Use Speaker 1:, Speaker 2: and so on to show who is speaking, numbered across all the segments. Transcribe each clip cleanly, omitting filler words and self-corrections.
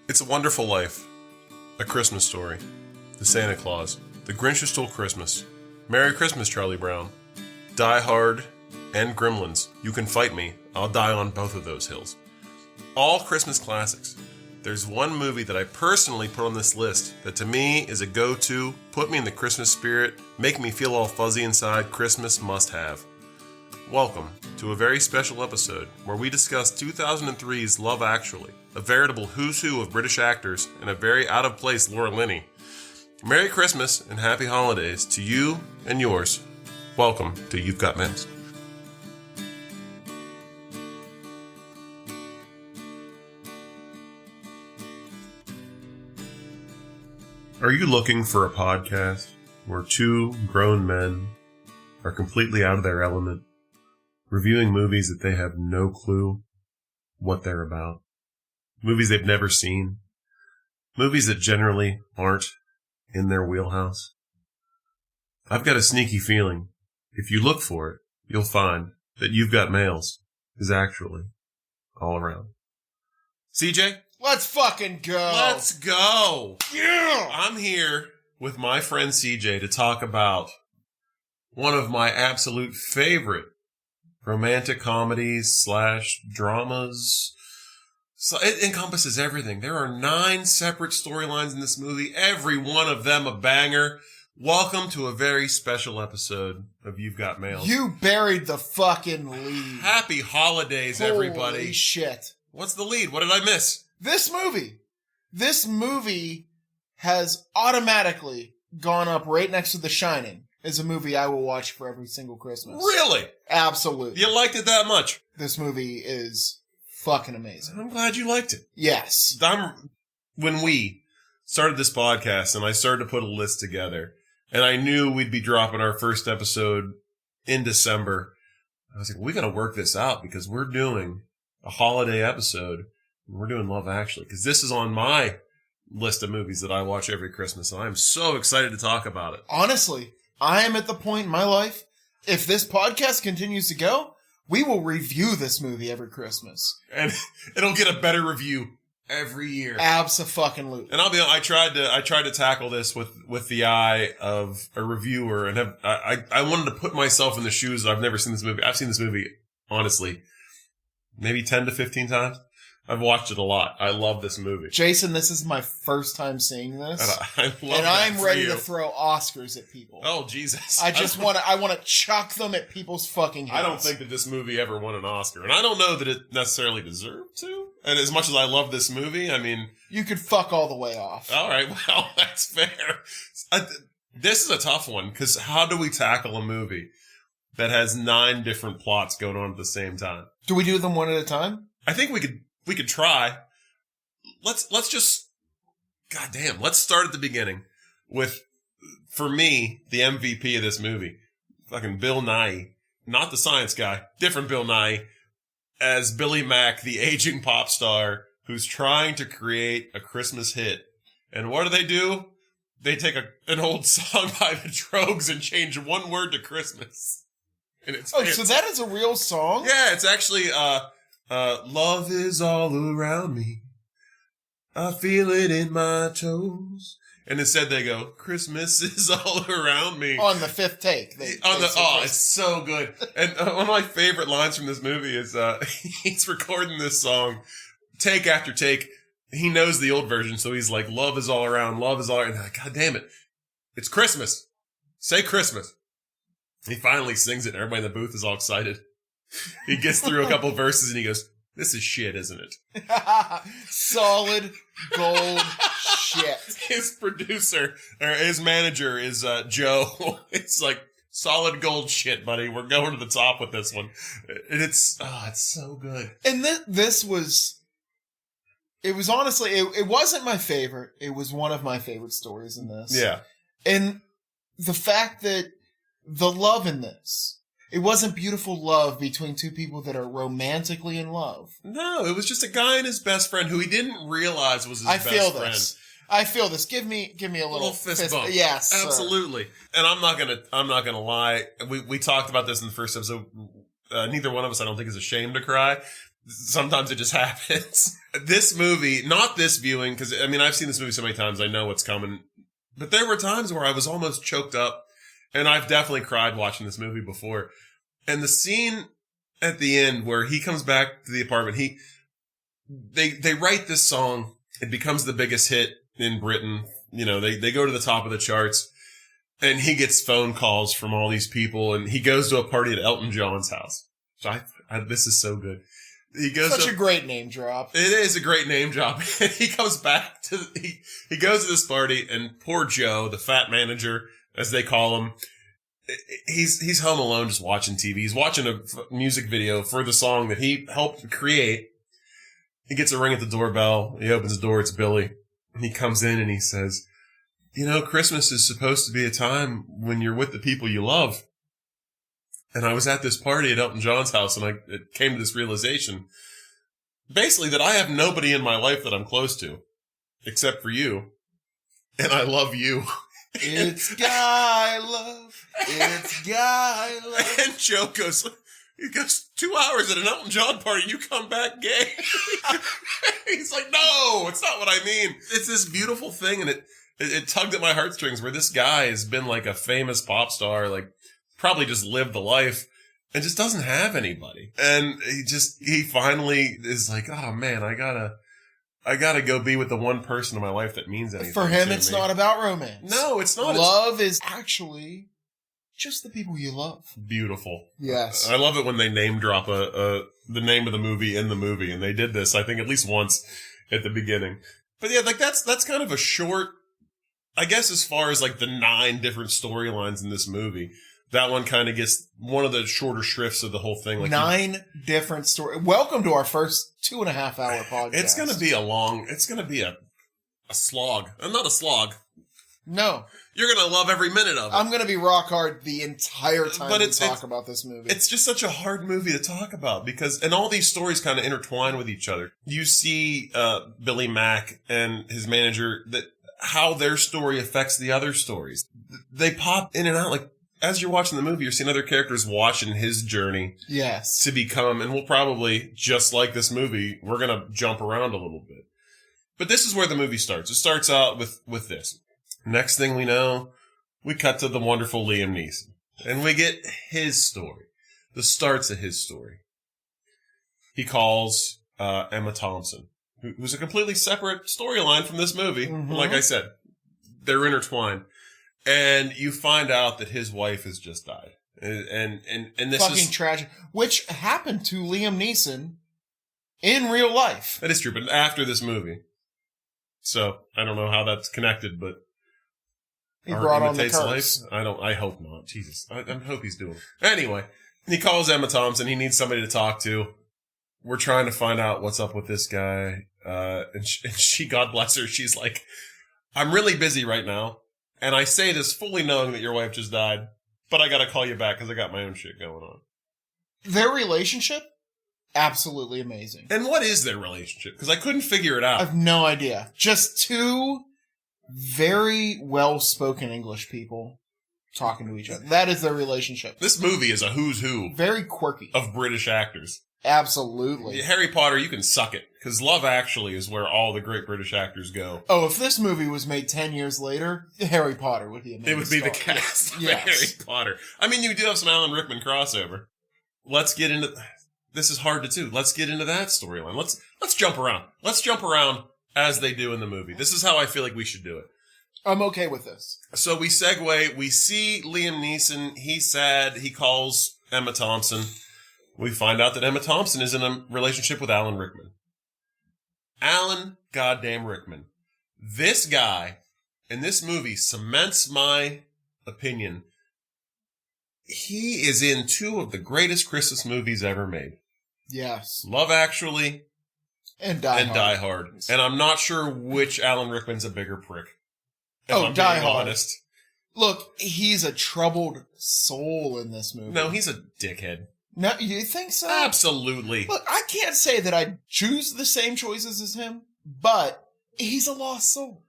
Speaker 1: It's a Wonderful Life, A Christmas Story, The Santa Claus, The Grinch Who Stole Christmas, Merry Christmas, Charlie Brown, Die Hard, and Gremlins. You Can Fight Me, I'll Die on Both of Those Hills. All Christmas classics. There's one movie that I personally put on this list that to me is a go-to, put me in the Christmas spirit, make me feel all fuzzy inside, Christmas must-have. Welcome to a very special episode where we discuss 2003's Love Actually, a veritable who's who of British actors and a very out-of-place Laura Linney. Merry Christmas and Happy Holidays to you and yours. Welcome to You've Got Mail. Are you looking for a podcast where two grown men are completely out of their element, reviewing movies that they have no clue what they're about? Movies they've never seen. Movies that generally aren't in their wheelhouse. I've got a sneaky feeling, if you look for it, you'll find that You've Got Mails is actually all around. CJ?
Speaker 2: Let's fucking go.
Speaker 1: Let's go.
Speaker 2: Yeah.
Speaker 1: I'm here with my friend CJ to talk about one of my absolute favorite romantic comedies / dramas. So it encompasses everything. There are 9 separate storylines in this movie, every one of them a banger. Welcome to a very special episode of You've Got Mail.
Speaker 2: You buried the fucking lead.
Speaker 1: Happy holidays, everybody.
Speaker 2: Holy shit.
Speaker 1: What's the lead? What did I miss?
Speaker 2: This movie has automatically gone up right next to The Shining as a movie I will watch for every single Christmas.
Speaker 1: Really?
Speaker 2: Absolutely.
Speaker 1: You liked it that much?
Speaker 2: This movie is fucking amazing.
Speaker 1: I'm glad you liked it.
Speaker 2: Yes.
Speaker 1: When we started this podcast and I started to put a list together and I knew we'd be dropping our first episode in December, I was like, we got to work this out because we're doing a holiday episode. We're doing Love Actually, because this is on my list of movies that I watch every Christmas, and I'm so excited to talk about it.
Speaker 2: Honestly, I am at the point in my life, if this podcast continues to go, we will review this movie every Christmas.
Speaker 1: And it'll get a better review every year.
Speaker 2: Abso-fucking-lutely.
Speaker 1: And I'll be honest, I tried to tackle this with the eye of a reviewer, and I wanted to put myself in the shoes. I've never seen this movie. I've seen this movie, honestly, maybe 10 to 15 times. I've watched it a lot. I love this movie.
Speaker 2: Jason, this is my first time seeing this.
Speaker 1: And
Speaker 2: I'm ready to throw Oscars at people.
Speaker 1: Oh, Jesus.
Speaker 2: I want to chuck them at people's fucking heads.
Speaker 1: I don't think that this movie ever won an Oscar. And I don't know that it necessarily deserved to. And as much as I love this movie, I mean...
Speaker 2: You could fuck all the way off.
Speaker 1: All right, well, that's fair. This is a tough one, because how do we tackle a movie that has 9 different plots going on at the same time?
Speaker 2: Do we do them one at a time?
Speaker 1: I think we could try. Let's just, goddamn, let's start at the beginning with, for me, the MVP of this movie. Fucking Bill Nighy. Not the science guy. Different Bill Nighy. As Billy Mack, the aging pop star who's trying to create a Christmas hit. And what do? They take an old song by the Trogs and change one word to Christmas. And it's
Speaker 2: so that is a real song?
Speaker 1: Yeah, it's actually, love is all around me. I feel it in my toes. And instead they go, Christmas is all around me.
Speaker 2: On the 5th take.
Speaker 1: It's so good. And one of my favorite lines from this movie is, he's recording this song, take after take. He knows the old version, so he's like, love is all around, love is all around. And like, God damn it. It's Christmas. Say Christmas. He finally sings it and everybody in the booth is all excited. He gets through a couple verses and he goes, this is shit, isn't it?
Speaker 2: Solid gold shit.
Speaker 1: His producer, or his manager is Joe. It's like, solid gold shit, buddy. We're going to the top with this one. And it's so good.
Speaker 2: And this was, it was honestly, it wasn't my favorite. It was one of my favorite stories in this.
Speaker 1: Yeah.
Speaker 2: And the fact that the love in this, it wasn't beautiful love between two people that are romantically in love.
Speaker 1: No, it was just a guy and his best friend who he didn't realize was his best friend.
Speaker 2: I feel this. Give me a little
Speaker 1: fist bump.
Speaker 2: Yes,
Speaker 1: absolutely. Sir. And I'm not gonna lie. We talked about this in the first episode. Neither one of us, I don't think, is ashamed to cry. Sometimes it just happens. This movie, not this viewing, because, I mean, I've seen this movie so many times, I know what's coming. But there were times where I was almost choked up, and I've definitely cried watching this movie before. And the scene at the end where he comes back to the apartment, they write this song. It becomes the biggest hit in Britain. You know, they go to the top of the charts, and he gets phone calls from all these people, and he goes to a party at Elton John's house. So this is so good. He goes
Speaker 2: Such a great name drop.
Speaker 1: It is a great name drop. He comes back to, he goes to this party, and poor Joe, the fat manager, as they call him, he's home alone just watching TV. He's watching a music video for the song that he helped create. He gets a ring at the doorbell. He opens the door. It's Billy. And he comes in and he says, you know, Christmas is supposed to be a time when you're with the people you love. And I was at this party at Elton John's house, and it came to this realization, basically, that I have nobody in my life that I'm close to, except for you. And I love you.
Speaker 2: It's guy love. It's guy love.
Speaker 1: And Joe goes, 2 hours at an Elton John party, you come back gay. He's like, no, it's not what I mean. It's this beautiful thing, and it tugged at my heartstrings where this guy has been like a famous pop star, like probably just lived the life and just doesn't have anybody. And he finally is like, oh man, I gotta go be with the one person in my life that means anything.
Speaker 2: For him, it's not about romance.
Speaker 1: No, it's not.
Speaker 2: Love is actually just the people you love.
Speaker 1: Beautiful.
Speaker 2: Yes.
Speaker 1: I love it when they name drop the name of the movie in the movie, and they did this, I think, at least once at the beginning. But yeah, like that's kind of a short, I guess, as far as like the 9 different storylines in this movie. That one kind of gets one of the shorter shrifts of the whole thing. Like
Speaker 2: 9 different stories. Welcome to our first 2.5 hour podcast.
Speaker 1: It's going to be it's going to be a slog. Not a slog.
Speaker 2: No.
Speaker 1: You're going to love every minute of it.
Speaker 2: I'm going to be rock hard the entire time
Speaker 1: but
Speaker 2: we talk about this movie.
Speaker 1: It's just such a hard movie to talk about and all these stories kind of intertwine with each other. You see Billy Mack and his manager, how their story affects the other stories. They pop in and out like, as you're watching the movie, you're seeing other characters watching his journey.
Speaker 2: Yes.
Speaker 1: To become, and we'll probably, just like this movie, we're going to jump around a little bit. But this is where the movie starts. It starts out with this. Next thing we know, we cut to the wonderful Liam Neeson. And we get his story. The starts of his story. He calls Emma Thompson, who's a completely separate storyline from this movie. Mm-hmm. Like I said, they're intertwined. And you find out that his wife has just died. And this
Speaker 2: fucking
Speaker 1: is
Speaker 2: tragic. Which happened to Liam Neeson in real life.
Speaker 1: That is true, but after this movie. So, I don't know how that's connected, but
Speaker 2: he brought on the curse.
Speaker 1: I hope not. Jesus. I hope he's doing it. Anyway, he calls Emma Thompson. He needs somebody to talk to. We're trying to find out what's up with this guy. And she, God bless her, she's like, I'm really busy right now. And I say this fully knowing that your wife just died, but I gotta call you back because I got my own shit going on.
Speaker 2: Their relationship? Absolutely amazing.
Speaker 1: And what is their relationship? Because I couldn't figure it out.
Speaker 2: I have no idea. Just 2 very well-spoken English people talking to each other. That is their relationship.
Speaker 1: This movie is a who's who.
Speaker 2: Very quirky.
Speaker 1: Of British actors.
Speaker 2: Absolutely.
Speaker 1: Harry Potter, you can suck it. Because Love Actually is where all the great British actors go.
Speaker 2: Oh, if this movie was made 10 years later, Harry Potter would be amazing.
Speaker 1: It would be the cast of Harry Potter. I mean, you do have some Alan Rickman crossover. Let's get into... This is hard to do. Let's get into that storyline. Let's jump around. Let's jump around as they do in the movie. This is how I feel like we should do it.
Speaker 2: I'm okay with this.
Speaker 1: So we segue. We see Liam Neeson. He's sad. He calls Emma Thompson. We find out that Emma Thompson is in a relationship with Alan Rickman. Alan goddamn Rickman. This guy in this movie cements my opinion. He is in 2 of the greatest Christmas movies ever made.
Speaker 2: Yes.
Speaker 1: Love Actually
Speaker 2: and Die Hard.
Speaker 1: And I'm not sure which Alan Rickman's a bigger prick.
Speaker 2: Die Hard.
Speaker 1: Honest.
Speaker 2: Look, he's a troubled soul in this movie.
Speaker 1: No, he's a dickhead.
Speaker 2: No, you think so?
Speaker 1: Absolutely.
Speaker 2: Look, I can't say that I choose the same choices as him, but he's a lost soul.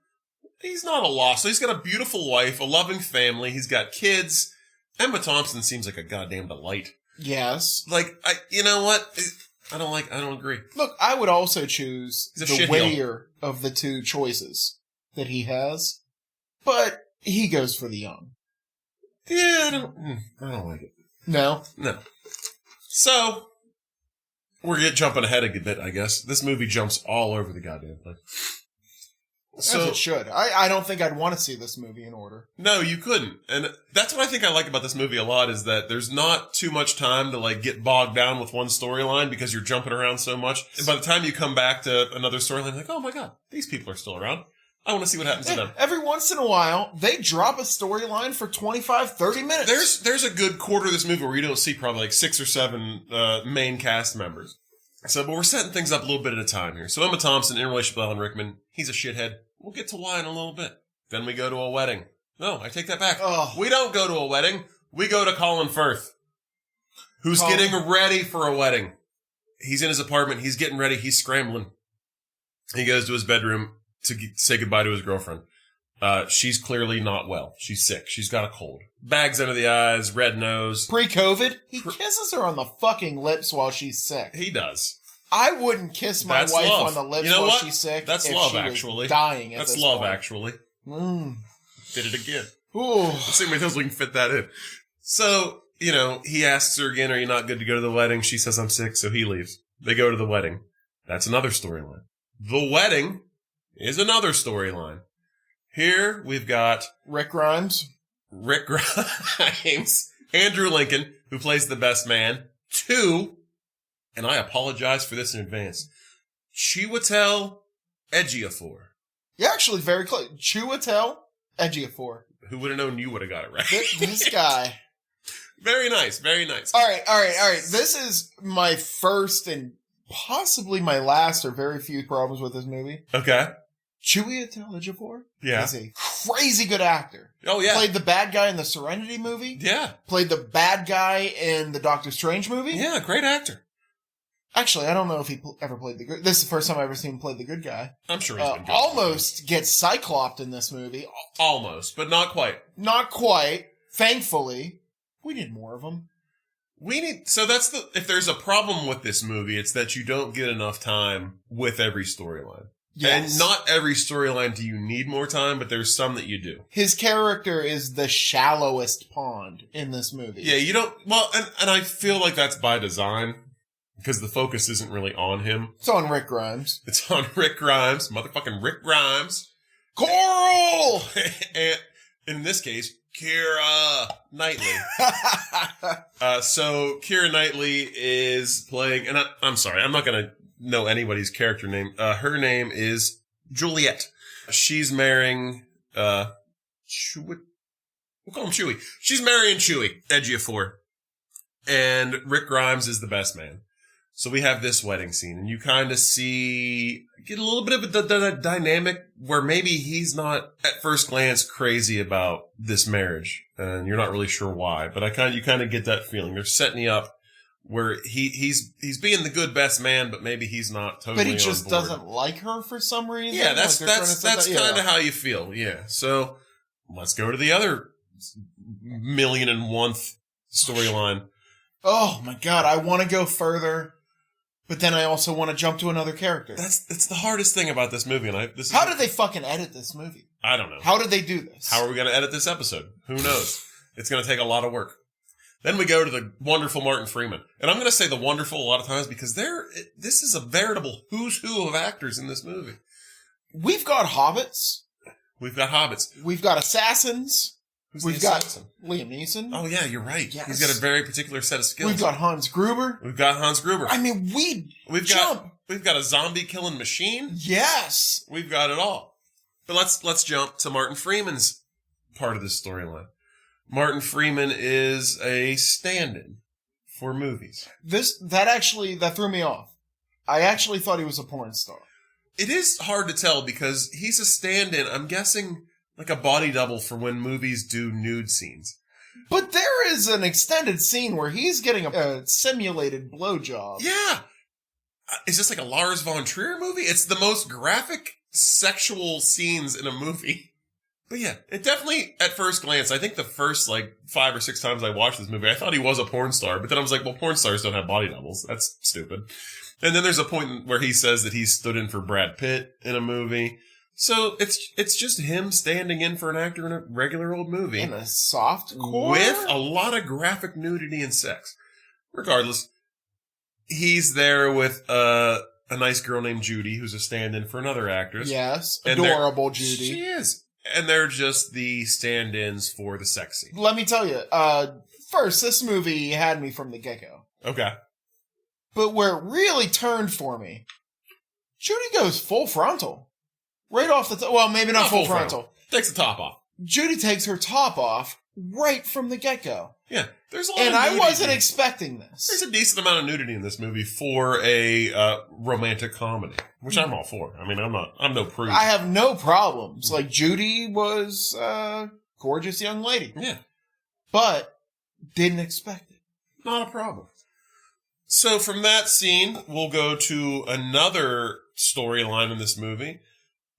Speaker 1: He's not a lost soul. He's got a beautiful wife, a loving family. He's got kids. Emma Thompson seems like a goddamn delight.
Speaker 2: Yes.
Speaker 1: Like, you know what? I don't agree.
Speaker 2: Look, I would also choose
Speaker 1: He's a
Speaker 2: the
Speaker 1: shitheel.
Speaker 2: wittier of the two choices that he has, but he goes for the young.
Speaker 1: Yeah, I don't like it.
Speaker 2: No?
Speaker 1: No. So, we're jumping ahead a bit, I guess. This movie jumps all over the goddamn place.
Speaker 2: As it should. I don't think I'd want to see this movie in order.
Speaker 1: No, you couldn't. And that's what I think I like about this movie a lot, is that there's not too much time to like get bogged down with one storyline because you're jumping around so much. And by the time you come back to another storyline, you're like, oh my god, these people are still around. I want to see what happens to them.
Speaker 2: Every once in a while, they drop a storyline for 25, 30 minutes.
Speaker 1: There's a good quarter of this movie where you don't see probably like 6 or 7 main cast members. So, but we're setting things up a little bit at a time here. So Emma Thompson, in relationship with Alan Rickman, he's a shithead. We'll get to why in a little bit. Then we go to a wedding. No, I take that back.
Speaker 2: Oh.
Speaker 1: We don't go to a wedding. We go to Colin Firth, who's getting ready for a wedding. He's in his apartment. He's getting ready. He's scrambling. He goes to his bedroom to say goodbye to his girlfriend. She's clearly not well. She's sick. She's got a cold. Bags under the eyes, red nose.
Speaker 2: Pre-COVID, he kisses her on the fucking lips while she's sick.
Speaker 1: He does.
Speaker 2: I wouldn't kiss my wife
Speaker 1: love.
Speaker 2: on the lips
Speaker 1: You know
Speaker 2: while
Speaker 1: what?
Speaker 2: she's sick.
Speaker 1: That's
Speaker 2: if
Speaker 1: love,
Speaker 2: she
Speaker 1: actually.
Speaker 2: Was dying at
Speaker 1: That's
Speaker 2: this
Speaker 1: love,
Speaker 2: point.
Speaker 1: actually. Did it again.
Speaker 2: Ooh.
Speaker 1: Let's see how many times we can fit that in. So, he asks her again, are you not good to go to the wedding? She says, I'm sick, so he leaves. They go to the wedding. That's another storyline. The wedding is another storyline. Here we've got
Speaker 2: Rick Grimes,
Speaker 1: Andrew Lincoln, who plays the best man, 2, and I apologize for this in advance, Chiwetel Ejiofor.
Speaker 2: You're actually very close. Chiwetel Ejiofor.
Speaker 1: Who would have known you would have got it right?
Speaker 2: This guy.
Speaker 1: Very nice, very nice.
Speaker 2: All right. This is my first and possibly my last or very few problems with this movie.
Speaker 1: Okay.
Speaker 2: Chiwetel Ejiofor is a crazy good actor.
Speaker 1: Oh, yeah.
Speaker 2: Played the bad guy in the Serenity movie.
Speaker 1: Yeah.
Speaker 2: Played the bad guy in the Doctor Strange movie.
Speaker 1: Yeah, great actor.
Speaker 2: Actually, I don't know if he ever played the good... This is the first time I've ever seen him play the good guy.
Speaker 1: I'm sure he's been good.
Speaker 2: Almost gets cycloped in this movie.
Speaker 1: Almost, but not quite.
Speaker 2: Not quite. Thankfully. We need more of them.
Speaker 1: So that's if there's a problem with this movie, it's that you don't get enough time with every storyline.
Speaker 2: Yes.
Speaker 1: And not every storyline do you need more time, but there's some that you do.
Speaker 2: His character is the shallowest pond in this movie.
Speaker 1: Yeah, you don't... Well, and I feel like that's by design, because the focus isn't really on him.
Speaker 2: It's on Rick Grimes.
Speaker 1: It's on Rick Grimes, motherfucking Rick Grimes.
Speaker 2: Coral!
Speaker 1: And in this case, Keira Knightley. So Keira Knightley is playing... And I'm sorry, I'm not going to know anybody's character name. Her name is Juliet. She's marrying, we'll call him Chewie. She's marrying Chewie, Ejiofor. And Rick Grimes is the best man. So we have this wedding scene, and you kind of get a little bit of a dynamic where maybe he's not at first glance crazy about this marriage, and you're not really sure why, but you kind of get that feeling. They're setting you up where he's being the good best man, but maybe he's not totally on board.
Speaker 2: But he just doesn't like her for some reason.
Speaker 1: Yeah, that's kind of
Speaker 2: yeah.
Speaker 1: how you feel. Yeah. So let's go to the other 1,000,001th storyline.
Speaker 2: Oh my god, I want to go further, but then I also want to jump to another character.
Speaker 1: It's the hardest thing about this movie, and
Speaker 2: how did they fucking edit this movie?
Speaker 1: I don't know.
Speaker 2: How did they do this?
Speaker 1: How are we going to edit this episode? Who knows? It's going to take a lot of work. Then we go to the wonderful Martin Freeman. And I'm going to say the wonderful a lot of times because this is a veritable who's who of actors in this movie.
Speaker 2: We've got hobbits.
Speaker 1: We've got hobbits.
Speaker 2: We've got assassins.
Speaker 1: We've got
Speaker 2: Liam Neeson.
Speaker 1: Oh, yeah, you're right.
Speaker 2: Yes.
Speaker 1: He's got a very particular set of skills.
Speaker 2: We've got Hans Gruber.
Speaker 1: We've got
Speaker 2: I mean, we've
Speaker 1: got a zombie killing machine.
Speaker 2: Yes.
Speaker 1: We've got it all. But let's jump to Martin Freeman's part of this storyline. Martin Freeman is a stand-in for movies.
Speaker 2: That threw me off. I actually thought he was a porn star.
Speaker 1: It is hard to tell because he's a stand-in, I'm guessing, like a body double for when movies do nude scenes.
Speaker 2: But there is an extended scene where he's getting a simulated blowjob.
Speaker 1: Yeah. Is this like a Lars von Trier movie? It's the most graphic sexual scenes in a movie. But yeah, it definitely, at first glance, I think the first, 5 or 6 times I watched this movie, I thought he was a porn star. But then I was like, well, porn stars don't have body doubles. That's stupid. And then there's a point where he says that he stood in for Brad Pitt in a movie. So it's just him standing in for an actor in a regular old movie.
Speaker 2: In a soft core?
Speaker 1: With a lot of graphic nudity and sex. Regardless, he's there with a nice girl named Judy, who's a stand-in for another actress.
Speaker 2: Yes,
Speaker 1: And
Speaker 2: adorable Judy.
Speaker 1: She is. And they're just the stand-ins for the sex scene.
Speaker 2: Let me tell you, first, this movie had me from the get-go.
Speaker 1: Okay.
Speaker 2: But where it really turned for me, Judy goes full frontal. Right off the top. Well, maybe not full frontal.
Speaker 1: Takes the top off.
Speaker 2: Judy takes her top off right from the get-go.
Speaker 1: Yeah. There's a lot of
Speaker 2: nudity. And I wasn't
Speaker 1: There's
Speaker 2: expecting this.
Speaker 1: a decent amount of nudity in this movie for a romantic comedy, which I'm all for. I mean, I'm no prude.
Speaker 2: I have no problems. Like, Judy was a gorgeous young lady.
Speaker 1: Yeah.
Speaker 2: But didn't expect it.
Speaker 1: Not a problem. So from that scene, we'll go to another storyline in this movie.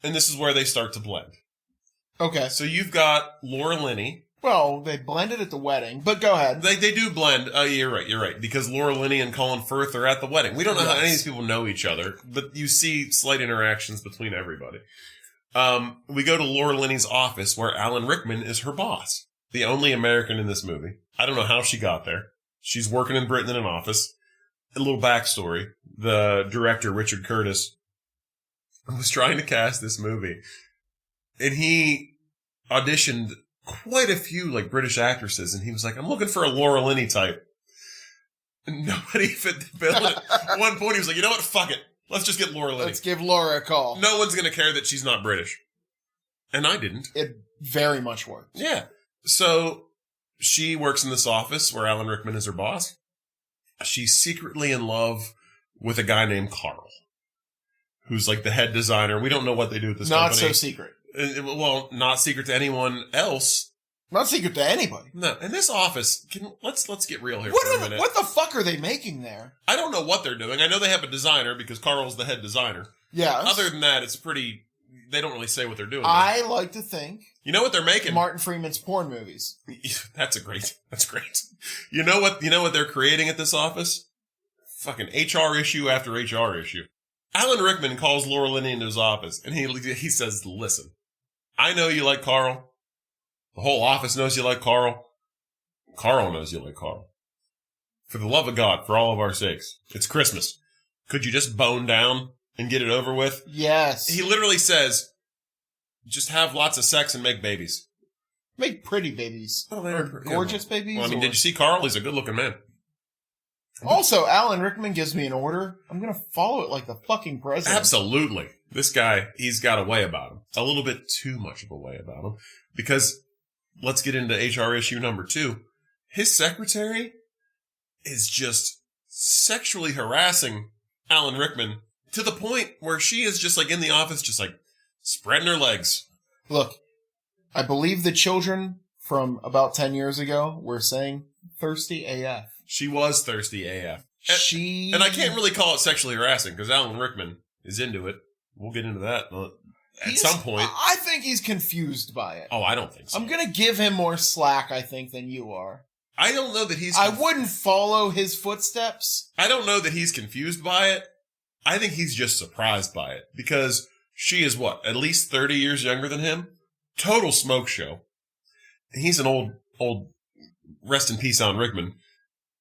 Speaker 1: And this is where they start to blend.
Speaker 2: Okay.
Speaker 1: So you've got Laura Linney.
Speaker 2: Well, they blended at the wedding, but go ahead.
Speaker 1: They do blend. You're right. Because Laura Linney and Colin Firth are at the wedding. We don't know how any of these people know each other, but you see slight interactions between everybody. We go to Laura Linney's office where Alan Rickman is her boss. The only American in this movie. I don't know how she got there. She's working in Britain in an office. A little backstory. The director, Richard Curtis, was trying to cast this movie, and he auditioned quite a few British actresses, and he was like, I'm looking for a Laura Linney type. And nobody fit the bill. At one point, he was like, you know what? Fuck it. Let's just get Laura Linney.
Speaker 2: Let's give Laura a call.
Speaker 1: No one's going to care that she's not British. And I didn't.
Speaker 2: It very much worked.
Speaker 1: Yeah. So she works in this office where Alan Rickman is her boss. She's secretly in love with a guy named Carl, who's the head designer. We don't know what they do at this company.
Speaker 2: Not so secret.
Speaker 1: Well, not secret to anyone else.
Speaker 2: Not secret to anybody.
Speaker 1: No. In this office, let's get real here for a minute.
Speaker 2: What the fuck are they making there?
Speaker 1: I don't know what they're doing. I know they have a designer because Carl's the head designer.
Speaker 2: Yeah.
Speaker 1: Other than that, it's pretty... They don't really say what they're doing.
Speaker 2: I like to think...
Speaker 1: You know what they're making?
Speaker 2: Martin Freeman's porn movies.
Speaker 1: That's great. You know what they're creating at this office? Fucking HR issue after HR issue. Alan Rickman calls Laura Linney into his office, and he says, listen, I know you like Carl. The whole office knows you like Carl. Carl knows you like Carl. For the love of God, for all of our sakes, it's Christmas. Could you just bone down and get it over with?
Speaker 2: Yes.
Speaker 1: He literally says, just have lots of sex and make babies.
Speaker 2: Make pretty babies.
Speaker 1: Oh,
Speaker 2: or gorgeous babies.
Speaker 1: Well, I mean, did you see Carl? He's a good-looking man.
Speaker 2: Also, Alan Rickman gives me an order. I'm going to follow it like the fucking president.
Speaker 1: Absolutely. This guy, he's got a way about him. A little bit too much of a way about him. Because, let's get into HR issue number 2. His secretary is just sexually harassing Alan Rickman to the point where she is just in the office, just spreading her legs.
Speaker 2: Look, I believe the children from about 10 years ago were saying thirsty AF.
Speaker 1: She was thirsty AF.
Speaker 2: And
Speaker 1: I can't really call it sexually harassing because Alan Rickman is into it. We'll get into that at some point.
Speaker 2: I think he's confused by it.
Speaker 1: Oh, I don't think so.
Speaker 2: I'm going to give him more slack, I think, than you are.
Speaker 1: I don't know that he's...
Speaker 2: I wouldn't follow his footsteps.
Speaker 1: I don't know that he's confused by it. I think he's just surprised by it because she is at least 30 years younger than him? Total smoke show. He's an old, rest in peace, Alan Rickman.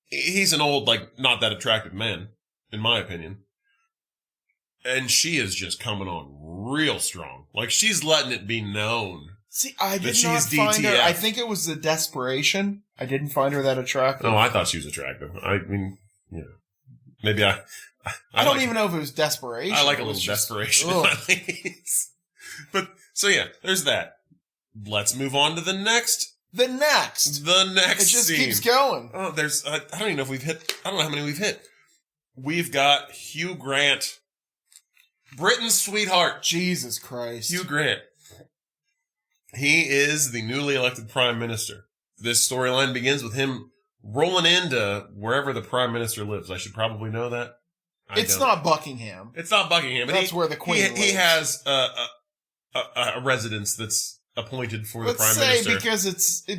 Speaker 1: He's an old, not that attractive man, in my opinion. And she is just coming on real strong. She's letting it be known.
Speaker 2: See, I did not find her. I think it was the desperation. I didn't find her that attractive.
Speaker 1: No, I thought she was attractive. I mean, maybe I
Speaker 2: don't even know if it was desperation.
Speaker 1: I like a little desperation in my ladies. But, so yeah, there's that. Let's move on to the next
Speaker 2: The next
Speaker 1: It just
Speaker 2: scene. Keeps going.
Speaker 1: Oh, there's, I don't even know if we've hit, I don't know how many we've hit. We've got Hugh Grant. Britain's sweetheart.
Speaker 2: Jesus Christ.
Speaker 1: Hugh Grant. He is the newly elected prime minister. This storyline begins with him rolling into wherever the prime minister lives. I should probably know that.
Speaker 2: It's not Buckingham.
Speaker 1: It's not Buckingham. But
Speaker 2: that's where the Queen lives.
Speaker 1: He has a residence that's appointed for the
Speaker 2: Let's
Speaker 1: prime
Speaker 2: say
Speaker 1: minister.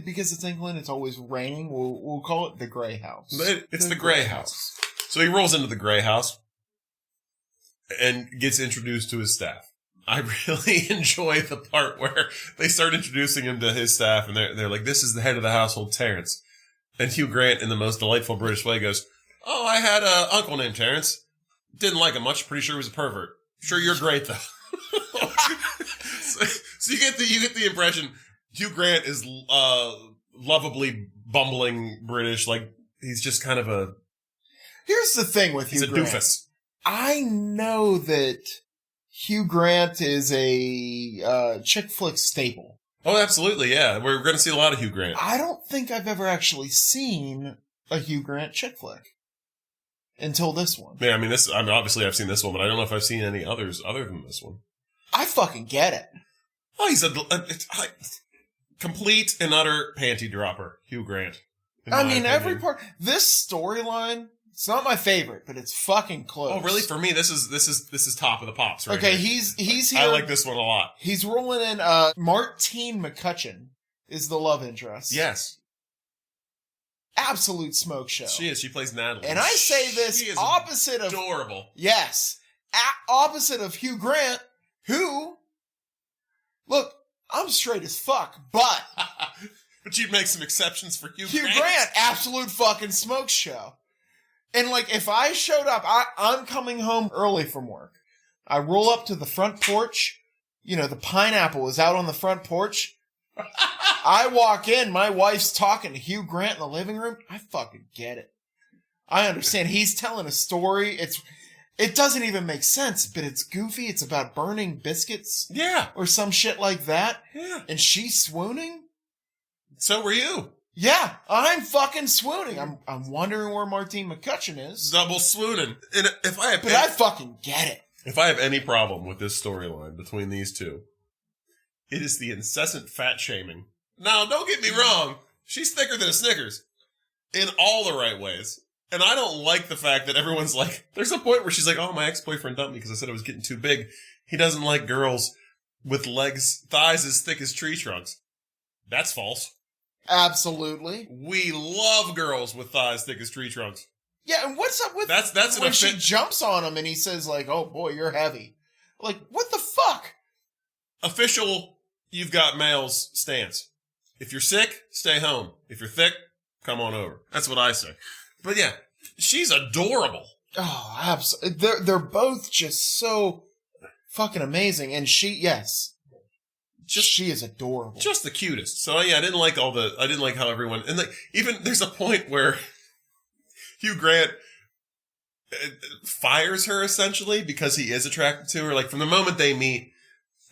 Speaker 2: because it's England, it's always raining. We'll call it the Grey House.
Speaker 1: It's the Grey House. So he rolls into the Grey House and gets introduced to his staff. I really enjoy the part where they start introducing him to his staff, and they're like, "This is the head of the household, Terrence." And Hugh Grant, in the most delightful British way, goes, "Oh, I had an uncle named Terrence. Didn't like him much. Pretty sure he was a pervert. Sure, you're great though." so you get the impression Hugh Grant is lovably bumbling British, like he's just kind of a.
Speaker 2: Here's the thing with Hugh Grant.
Speaker 1: He's a doofus.
Speaker 2: I know that Hugh Grant is a chick flick staple.
Speaker 1: Oh, absolutely, yeah. We're going to see a lot of Hugh Grant.
Speaker 2: I don't think I've ever actually seen a Hugh Grant chick flick until this one.
Speaker 1: Yeah, obviously I've seen this one, but I don't know if I've seen any others other than this one.
Speaker 2: I fucking get it.
Speaker 1: Oh, he's a complete and utter panty dropper, Hugh Grant.
Speaker 2: Every part. This storyline, it's not my favorite, but it's fucking close.
Speaker 1: Oh, really? For me, this is top of the pops, right?
Speaker 2: Okay,
Speaker 1: here.
Speaker 2: he's here.
Speaker 1: I like this one a lot.
Speaker 2: He's rolling in. Martine McCutcheon is the love interest.
Speaker 1: Yes,
Speaker 2: absolute smoke show.
Speaker 1: she is. She plays Natalie,
Speaker 2: and I say this opposite of
Speaker 1: adorable.
Speaker 2: Yes, opposite of Hugh Grant, who, look, I'm straight as fuck, but
Speaker 1: but you'd make some exceptions for Hugh Grant.
Speaker 2: Hugh Grant, absolute fucking smoke show. And like, if I showed up, I'm coming home early from work. I roll up to the front porch. You know, the pineapple is out on the front porch. I walk in, my wife's talking to Hugh Grant in the living room. I fucking get it. I understand. He's telling a story. It doesn't even make sense, but it's goofy. It's about burning biscuits.
Speaker 1: Yeah.
Speaker 2: Or some shit like that.
Speaker 1: Yeah.
Speaker 2: And she's swooning?
Speaker 1: So were you.
Speaker 2: Yeah, I'm fucking swooning. I'm wondering where Martine McCutcheon is.
Speaker 1: Double swooning. And
Speaker 2: I fucking get it.
Speaker 1: If I have any problem with this storyline between these two, it is the incessant fat shaming. Now, don't get me wrong. She's thicker than a Snickers. In all the right ways. And I don't like the fact that everyone's like, there's a point where she's like, "Oh, my ex-boyfriend dumped me because I said I was getting too big. He doesn't like girls with thighs as thick as tree trunks." That's false.
Speaker 2: Absolutely.
Speaker 1: We love girls with thighs thick as tree trunks.
Speaker 2: Yeah, and what's up with
Speaker 1: that's
Speaker 2: when she jumps on him and he says like, "Oh boy, you're heavy." Like, what the fuck?
Speaker 1: Official, you've got mail's stance. If you're sick, stay home. If you're thick, come on over. That's what I say. But yeah, she's adorable.
Speaker 2: Oh, absolutely. They're both just so fucking amazing. And she is adorable.
Speaker 1: Just the cutest. So yeah, I didn't like how everyone, and like, even there's a point where Hugh Grant fires her essentially because he is attracted to her. Like, from the moment they meet,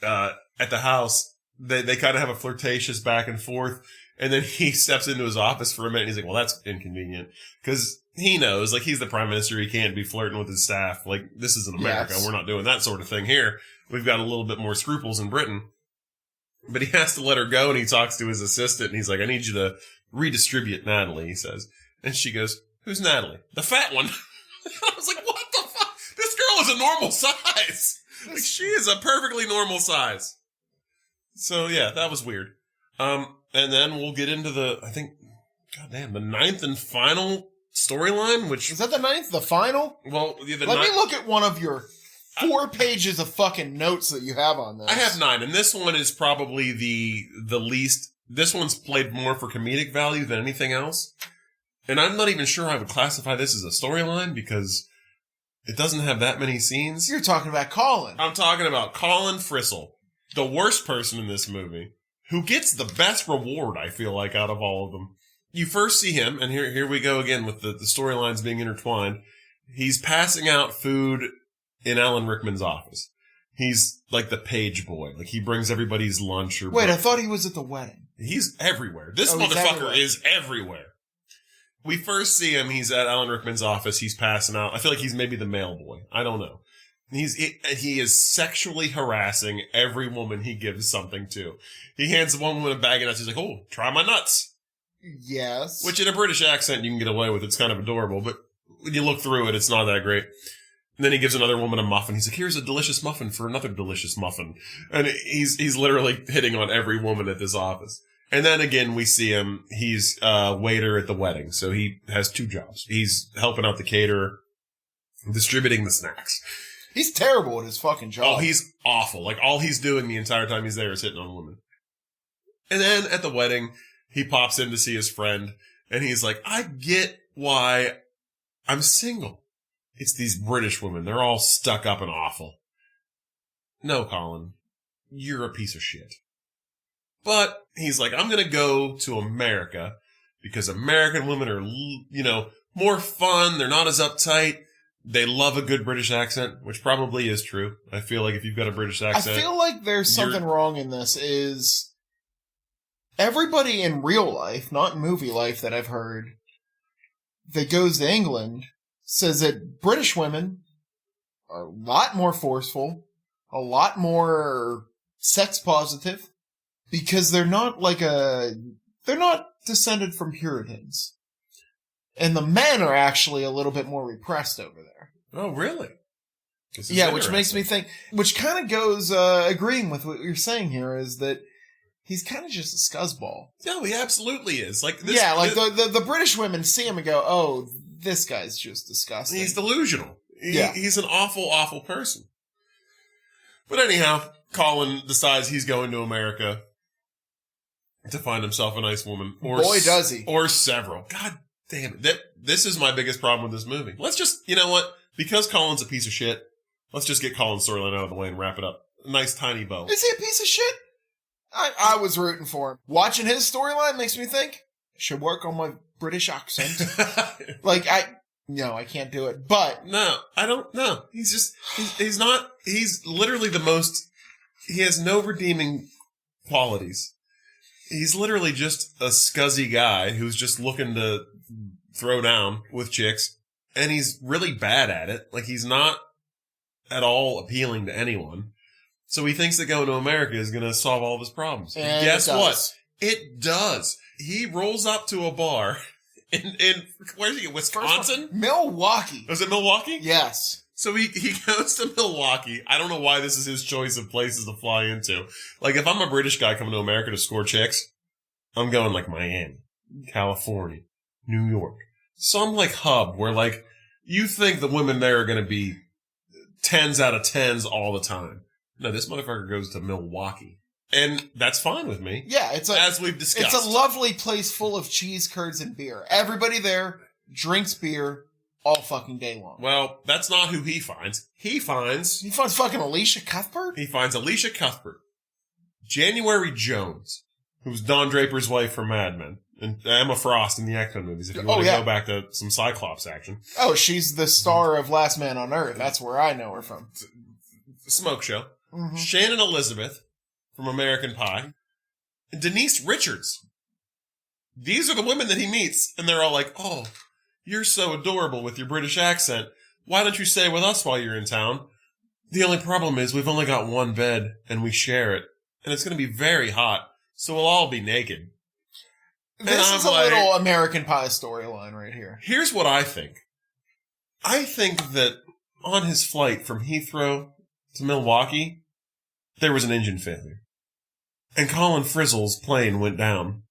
Speaker 1: at the house, they kind of have a flirtatious back and forth. And then he steps into his office for a minute and he's like, "Well, that's inconvenient." Because he knows, like, he's the prime minister. He can't be flirting with his staff. Like, this is in America.
Speaker 2: Yes.
Speaker 1: We're not doing that sort of thing here. We've got a little bit more scruples in Britain. But he has to let her go, and he talks to his assistant, and he's like, "I need you to redistribute Natalie," he says. And she goes, "Who's Natalie?" "The fat one." I was like, what the fuck? This girl is a normal size. Like, she is a perfectly normal size. So, yeah, that was weird. And then we'll get into the ninth and final storyline, which...
Speaker 2: Is that the ninth? The final?
Speaker 1: Well, yeah,
Speaker 2: Let me look at one of your 4 pages of fucking notes that you have on this.
Speaker 1: I have 9, and this one is probably the least... This one's played more for comedic value than anything else. And I'm not even sure I would classify this as a storyline because it doesn't have that many scenes.
Speaker 2: You're talking about Colin.
Speaker 1: I'm talking about Colin Frissell, the worst person in this movie, who gets the best reward, I feel like, out of all of them. You first see him, and here we go again with the storylines being intertwined. He's passing out food in Alan Rickman's office. He's like the page boy. Like, he brings everybody's lunch or...
Speaker 2: Wait, I thought he was at the wedding.
Speaker 1: He's everywhere. This motherfucker is everywhere. We first see him, he's at Alan Rickman's office, he's passing out. I feel like he's maybe the mail boy. I don't know. He is sexually harassing every woman he gives something to. He hands one woman a bag of nuts, he's like, "Oh, try my nuts."
Speaker 2: Yes.
Speaker 1: Which in a British accent you can get away with. It's kind of adorable, but when you look through it, it's not that great. And then he gives another woman a muffin. He's like, here's a delicious muffin for another delicious muffin. And he's literally hitting on every woman at this office. And then again, we see him. He's a waiter at the wedding. So he has 2 jobs. He's helping out the caterer, distributing the snacks.
Speaker 2: He's terrible at his fucking job.
Speaker 1: Oh, he's awful. Like, all he's doing the entire time he's there is hitting on women. And then at the wedding, he pops in to see his friend. And he's like, I get why I'm single. It's these British women. They're all stuck up and awful. No, Colin, you're a piece of shit. But he's like, I'm going to go to America because American women are, more fun. They're not as uptight. They love a good British accent, which probably is true. I feel like if you've got a British accent...
Speaker 2: I feel like there's something wrong in this is everybody in real life, not in movie life that I've heard, that goes to England says that British women are a lot more forceful, a lot more sex positive, because they're not they're not descended from Puritans. And the men are actually a little bit more repressed over there.
Speaker 1: Oh, really?
Speaker 2: Yeah, which makes me think, which kind of goes, agreeing with what you're saying here, is that he's kind of just a scuzzball.
Speaker 1: No, he absolutely is. Like this,
Speaker 2: yeah, like the British women see him and go, oh, this guy's just disgusting.
Speaker 1: He's delusional. He's an awful, awful person. But anyhow, Colin decides he's going to America to find himself a nice woman. Or
Speaker 2: boy, does he.
Speaker 1: Or several. God damn it. This is my biggest problem with this movie. Let's just, you know what? Because Colin's a piece of shit, let's just get Colin's storyline out of the way and wrap it up. A nice tiny bow.
Speaker 2: Is he a piece of shit? I was rooting for him. Watching his storyline makes me think, I should work on my British accent. No, I can't do it. But
Speaker 1: no, I don't know. He's not, he's literally he has no redeeming qualities. He's literally just a scuzzy guy who's just looking to throw down with chicks, and he's really bad at it. Like, he's not at all appealing to anyone. So he thinks that going to America is going to solve all of his problems. And guess what? It does. He rolls up to a bar in where's he? Wisconsin?
Speaker 2: Milwaukee.
Speaker 1: Was it Milwaukee?
Speaker 2: Yes.
Speaker 1: So he goes to Milwaukee. I don't know why this is his choice of places to fly into. Like, if I'm a British guy coming to America to score chicks, I'm going like Miami, California, New York. Some like hub where like you think the women there are going to be 10s out of 10s all the time. No, this motherfucker goes to Milwaukee. And that's fine with me.
Speaker 2: Yeah,
Speaker 1: as we've discussed.
Speaker 2: It's a lovely place full of cheese curds and beer. Everybody there drinks beer all fucking day long.
Speaker 1: Well, that's not who he finds. He finds
Speaker 2: fucking Alicia Cuthbert?
Speaker 1: He finds Alicia Cuthbert. January Jones, who's Don Draper's wife from Mad Men. And Emma Frost in the X-Men movies, if you want to go back to some Cyclops action.
Speaker 2: Oh, she's the star of Last Man on Earth. That's where I know her from.
Speaker 1: Smoke Show.
Speaker 2: Mm-hmm.
Speaker 1: Shannon Elizabeth from American Pie. And Denise Richards. These are the women that he meets, and they're all like, oh, you're so adorable with your British accent. Why don't you stay with us while you're in town? The only problem is we've only got one bed, and we share it. And it's going to be very hot, so we'll all be naked.
Speaker 2: This is a little American Pie storyline right here.
Speaker 1: Here's what I think. I think that on his flight from Heathrow to Milwaukee, there was an engine failure. And Colin Frizzle's plane went down.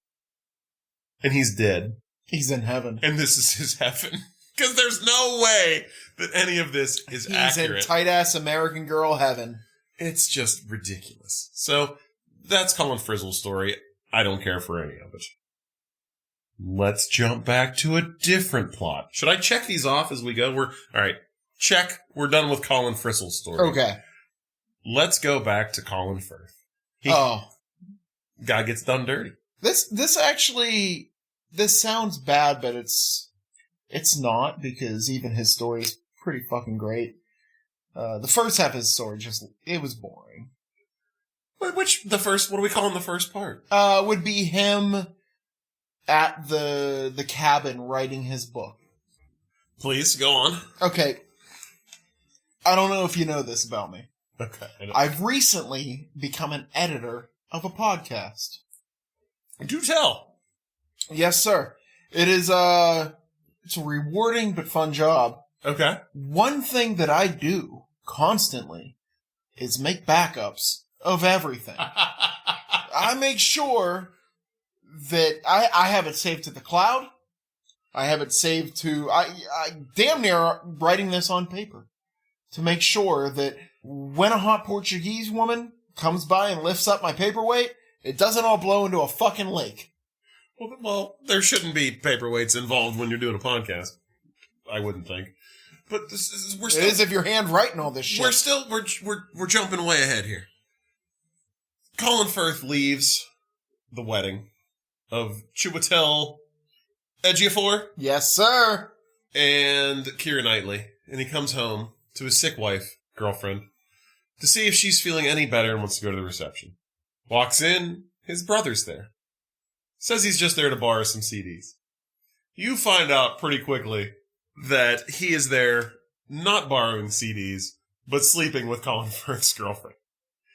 Speaker 1: And he's dead.
Speaker 2: He's in heaven.
Speaker 1: And this is his heaven. Because there's no way that any of this is accurate.
Speaker 2: He's in tight-ass American Girl heaven.
Speaker 1: It's just ridiculous. So, that's Colin Frizzle's story. I don't care for any of it. Let's jump back to a different plot. Should I check these off as we go? All right. Check. We're done with Colin Frizzle's story.
Speaker 2: Okay.
Speaker 1: Let's go back to Colin Firth. Guy gets done dirty.
Speaker 2: This actually, this sounds bad, but it's not, because even his story is pretty fucking great. The first half of his story it was boring.
Speaker 1: What are we calling the first part?
Speaker 2: Would be him at the cabin writing his book.
Speaker 1: Please, go on.
Speaker 2: Okay. I don't know if you know this about me.
Speaker 1: Okay.
Speaker 2: I've recently become an editor of a podcast.
Speaker 1: Do tell.
Speaker 2: Yes, sir. It is, it's a rewarding but fun job.
Speaker 1: Okay.
Speaker 2: One thing that I do constantly is make backups of everything. I make sure that I have it saved to the cloud. I have it saved to, I damn near writing this on paper to make sure that when a hot Portuguese woman comes by and lifts up my paperweight, it doesn't all blow into a fucking lake.
Speaker 1: Well, there shouldn't be paperweights involved when you're doing a podcast. I wouldn't think. But we're still.
Speaker 2: It is if you're handwriting all this shit.
Speaker 1: We're jumping way ahead here. Colin Firth leaves the wedding of Chiwetel Ejiofor.
Speaker 2: Yes, sir.
Speaker 1: And Keira Knightley. And he comes home to his sick wife, girlfriend, to see if she's feeling any better and wants to go to the reception. Walks in, his brother's there. Says he's just there to borrow some CDs. You find out pretty quickly that he is there not borrowing CDs, but sleeping with Colin Firth's girlfriend.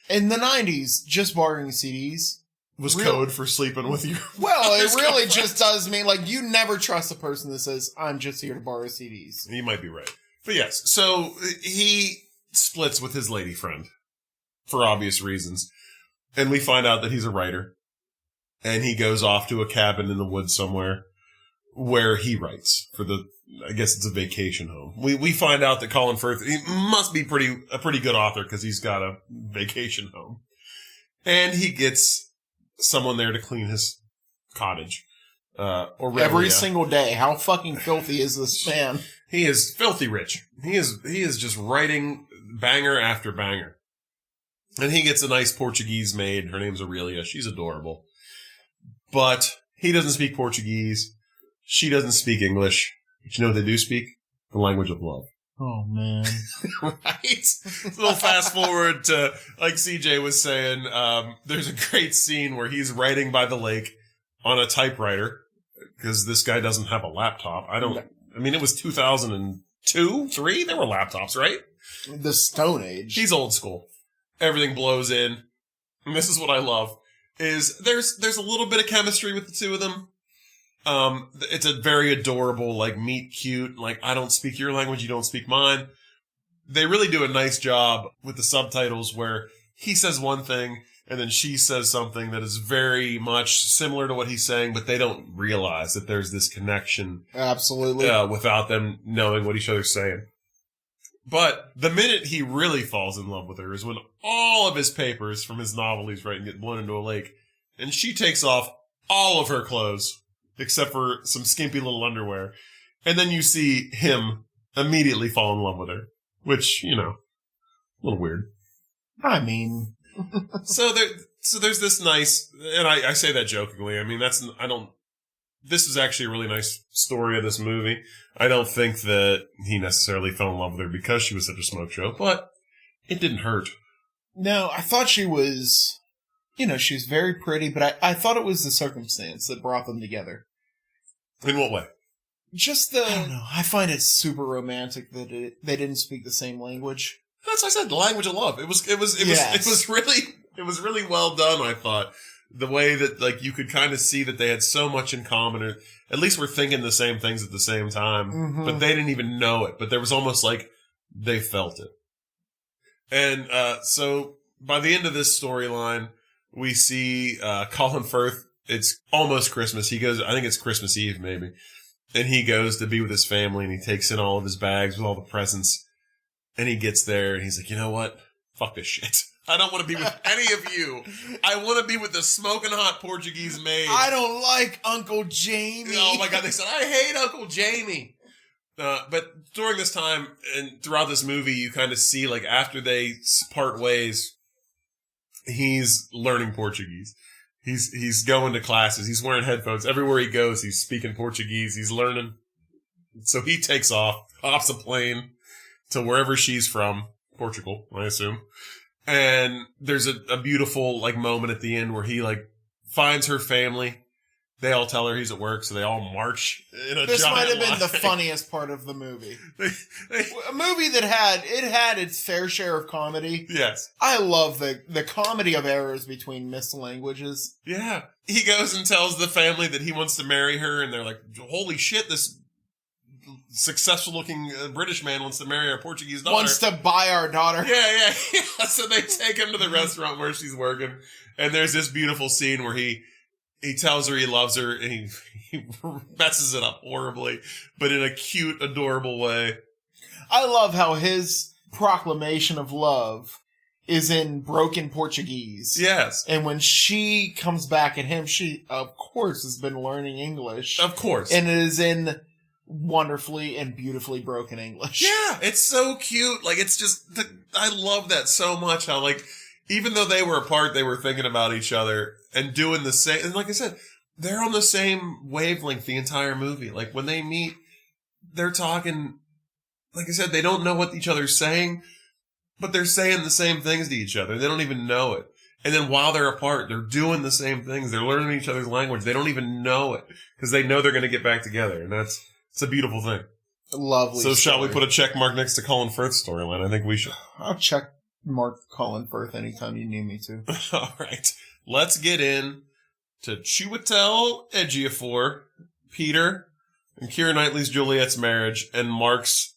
Speaker 2: In the 90s, just borrowing CDs
Speaker 1: was code for sleeping with you.
Speaker 2: Well, it really just does mean, like, you never trust a person that says, I'm just here to borrow CDs.
Speaker 1: You might be right. But yes, so he splits with his lady friend for obvious reasons. And we find out that he's a writer. And he goes off to a cabin in the woods somewhere where he writes for I guess it's a vacation home. We find out that Colin Firth, he must be a pretty good author because he's got a vacation home. And he gets someone there to clean his cottage.
Speaker 2: Every single day. How fucking filthy is this man?
Speaker 1: He is filthy rich. He is just writing banger after banger. And he gets a nice Portuguese maid. Her name's Aurelia. She's adorable. But he doesn't speak Portuguese. She doesn't speak English. But you know what they do speak? The language of love.
Speaker 2: Oh, man.
Speaker 1: Right? A little fast forward to, like CJ was saying, there's a great scene where he's writing by the lake on a typewriter because this guy doesn't have a laptop. It was 2002, 3? There were laptops, right?
Speaker 2: The Stone Age.
Speaker 1: He's old school. Everything blows in. And this is what I love, is there's a little bit of chemistry with the two of them. It's a very adorable, like, meet cute, like, I don't speak your language, you don't speak mine. They really do a nice job with the subtitles where he says one thing and then she says something that is very much similar to what he's saying, but they don't realize that there's this connection.
Speaker 2: Absolutely.
Speaker 1: Without them knowing what each other's saying. But the minute he really falls in love with her is when all of his papers from his novel he's writing get blown into a lake. And she takes off all of her clothes, except for some skimpy little underwear. And then you see him immediately fall in love with her. Which, a little weird.
Speaker 2: I mean...
Speaker 1: So there's this nice... And I say that jokingly. I mean, this is actually a really nice story of this movie. I don't think that he necessarily fell in love with her because she was such a smoke show, but it didn't hurt.
Speaker 2: No, I thought she was, she's very pretty, but I thought it was the circumstance that brought them together.
Speaker 1: In what way?
Speaker 2: Just I don't know. I find it super romantic that they didn't speak the same language.
Speaker 1: That's what I said, the language of love. It was really well done, I thought. The way that, like, you could kind of see that they had so much in common, or at least were thinking the same things at the same time, but they didn't even know it. But there was almost like they felt it. And so by the end of this storyline, we see Colin Firth. It's almost Christmas. He goes, I think it's Christmas Eve, maybe. And he goes to be with his family, and he takes in all of his bags with all the presents. And he gets there, and he's like, you know what? Fuck this shit. I don't want to be with any of you. I want to be with the smoking hot Portuguese maid.
Speaker 2: I don't like Uncle Jamie.
Speaker 1: Oh my God, they said, I hate Uncle Jamie. But during this time and throughout this movie, you kind of see, like, after they part ways, he's learning Portuguese. He's going to classes. He's wearing headphones. Everywhere he goes, he's speaking Portuguese. He's learning. So he takes off, hops a plane to wherever she's from, Portugal, I assume. And there's a beautiful, like, moment at the end where he, like, finds her family. They all tell her he's at work, so they all march in a giant line.
Speaker 2: This might have been the funniest part of the movie. A movie that had its fair share of comedy.
Speaker 1: Yes.
Speaker 2: I love the comedy of errors between mixed languages.
Speaker 1: Yeah. He goes and tells the family that he wants to marry her, and they're like, holy shit, this successful-looking British man wants to marry our Portuguese daughter.
Speaker 2: Wants to buy our daughter.
Speaker 1: Yeah. So they take him to the restaurant where she's working, and there's this beautiful scene where he tells her he loves her, and he messes it up horribly, but in a cute, adorable way.
Speaker 2: I love how his proclamation of love is in broken Portuguese.
Speaker 1: Yes.
Speaker 2: And when she comes back at him, she, of course, has been learning English.
Speaker 1: Of course.
Speaker 2: And it is in wonderfully and beautifully broken English.
Speaker 1: Yeah, it's so cute. Like, it's just, I love that so much. How, like, even though they were apart, they were thinking about each other and doing the same. And like I said, they're on the same wavelength the entire movie. Like, when they meet, they're talking, like I said, they don't know what each other's saying, but they're saying the same things to each other. They don't even know it. And then while they're apart, they're doing the same things. They're learning each other's language. They don't even know it because they know they're going to get back together. And it's a beautiful thing.
Speaker 2: Lovely.
Speaker 1: So
Speaker 2: story.
Speaker 1: shall we put a check mark next to Colin Firth's storyline? I think we should.
Speaker 2: I'll check mark Colin Firth anytime you need me to.
Speaker 1: All right. Let's get in to Chiwetel Ejiofor, Peter, and Keira Knightley's Juliet's marriage, and Mark's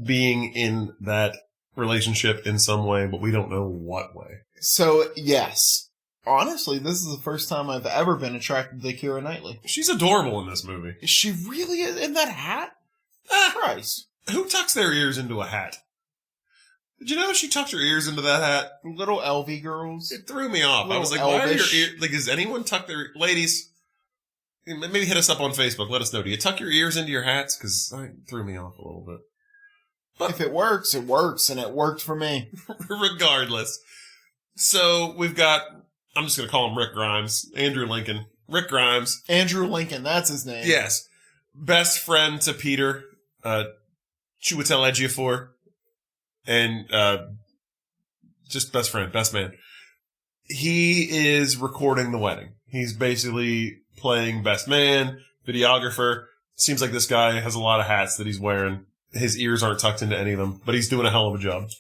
Speaker 1: being in that relationship in some way, but we don't know what way.
Speaker 2: So, yes. Honestly, this is the first time I've ever been attracted to Keira Knightley.
Speaker 1: She's adorable in this movie.
Speaker 2: Is she really in that hat? Christ.
Speaker 1: Who tucks their ears into a hat? Did you know she tucked her ears into that hat?
Speaker 2: Little LV girls.
Speaker 1: It threw me off. I was like,
Speaker 2: elvish.
Speaker 1: why are your ears... Like, does anyone tuck their... Ladies, maybe hit us up on Facebook. Let us know. Do you tuck your ears into your hats? Because it threw me off a little bit.
Speaker 2: But if it works, it works, and it worked for me.
Speaker 1: Regardless. So, we've got... I'm just going to call him Rick Grimes. Andrew Lincoln. Rick Grimes.
Speaker 2: Andrew Lincoln, that's his name.
Speaker 1: Yes. Best friend to Peter. Chiwetel Ejiofor. And just best friend, best man. He is recording the wedding. He's basically playing best man, videographer. Seems like this guy has a lot of hats that he's wearing. His ears aren't tucked into any of them, but he's doing a hell of a job.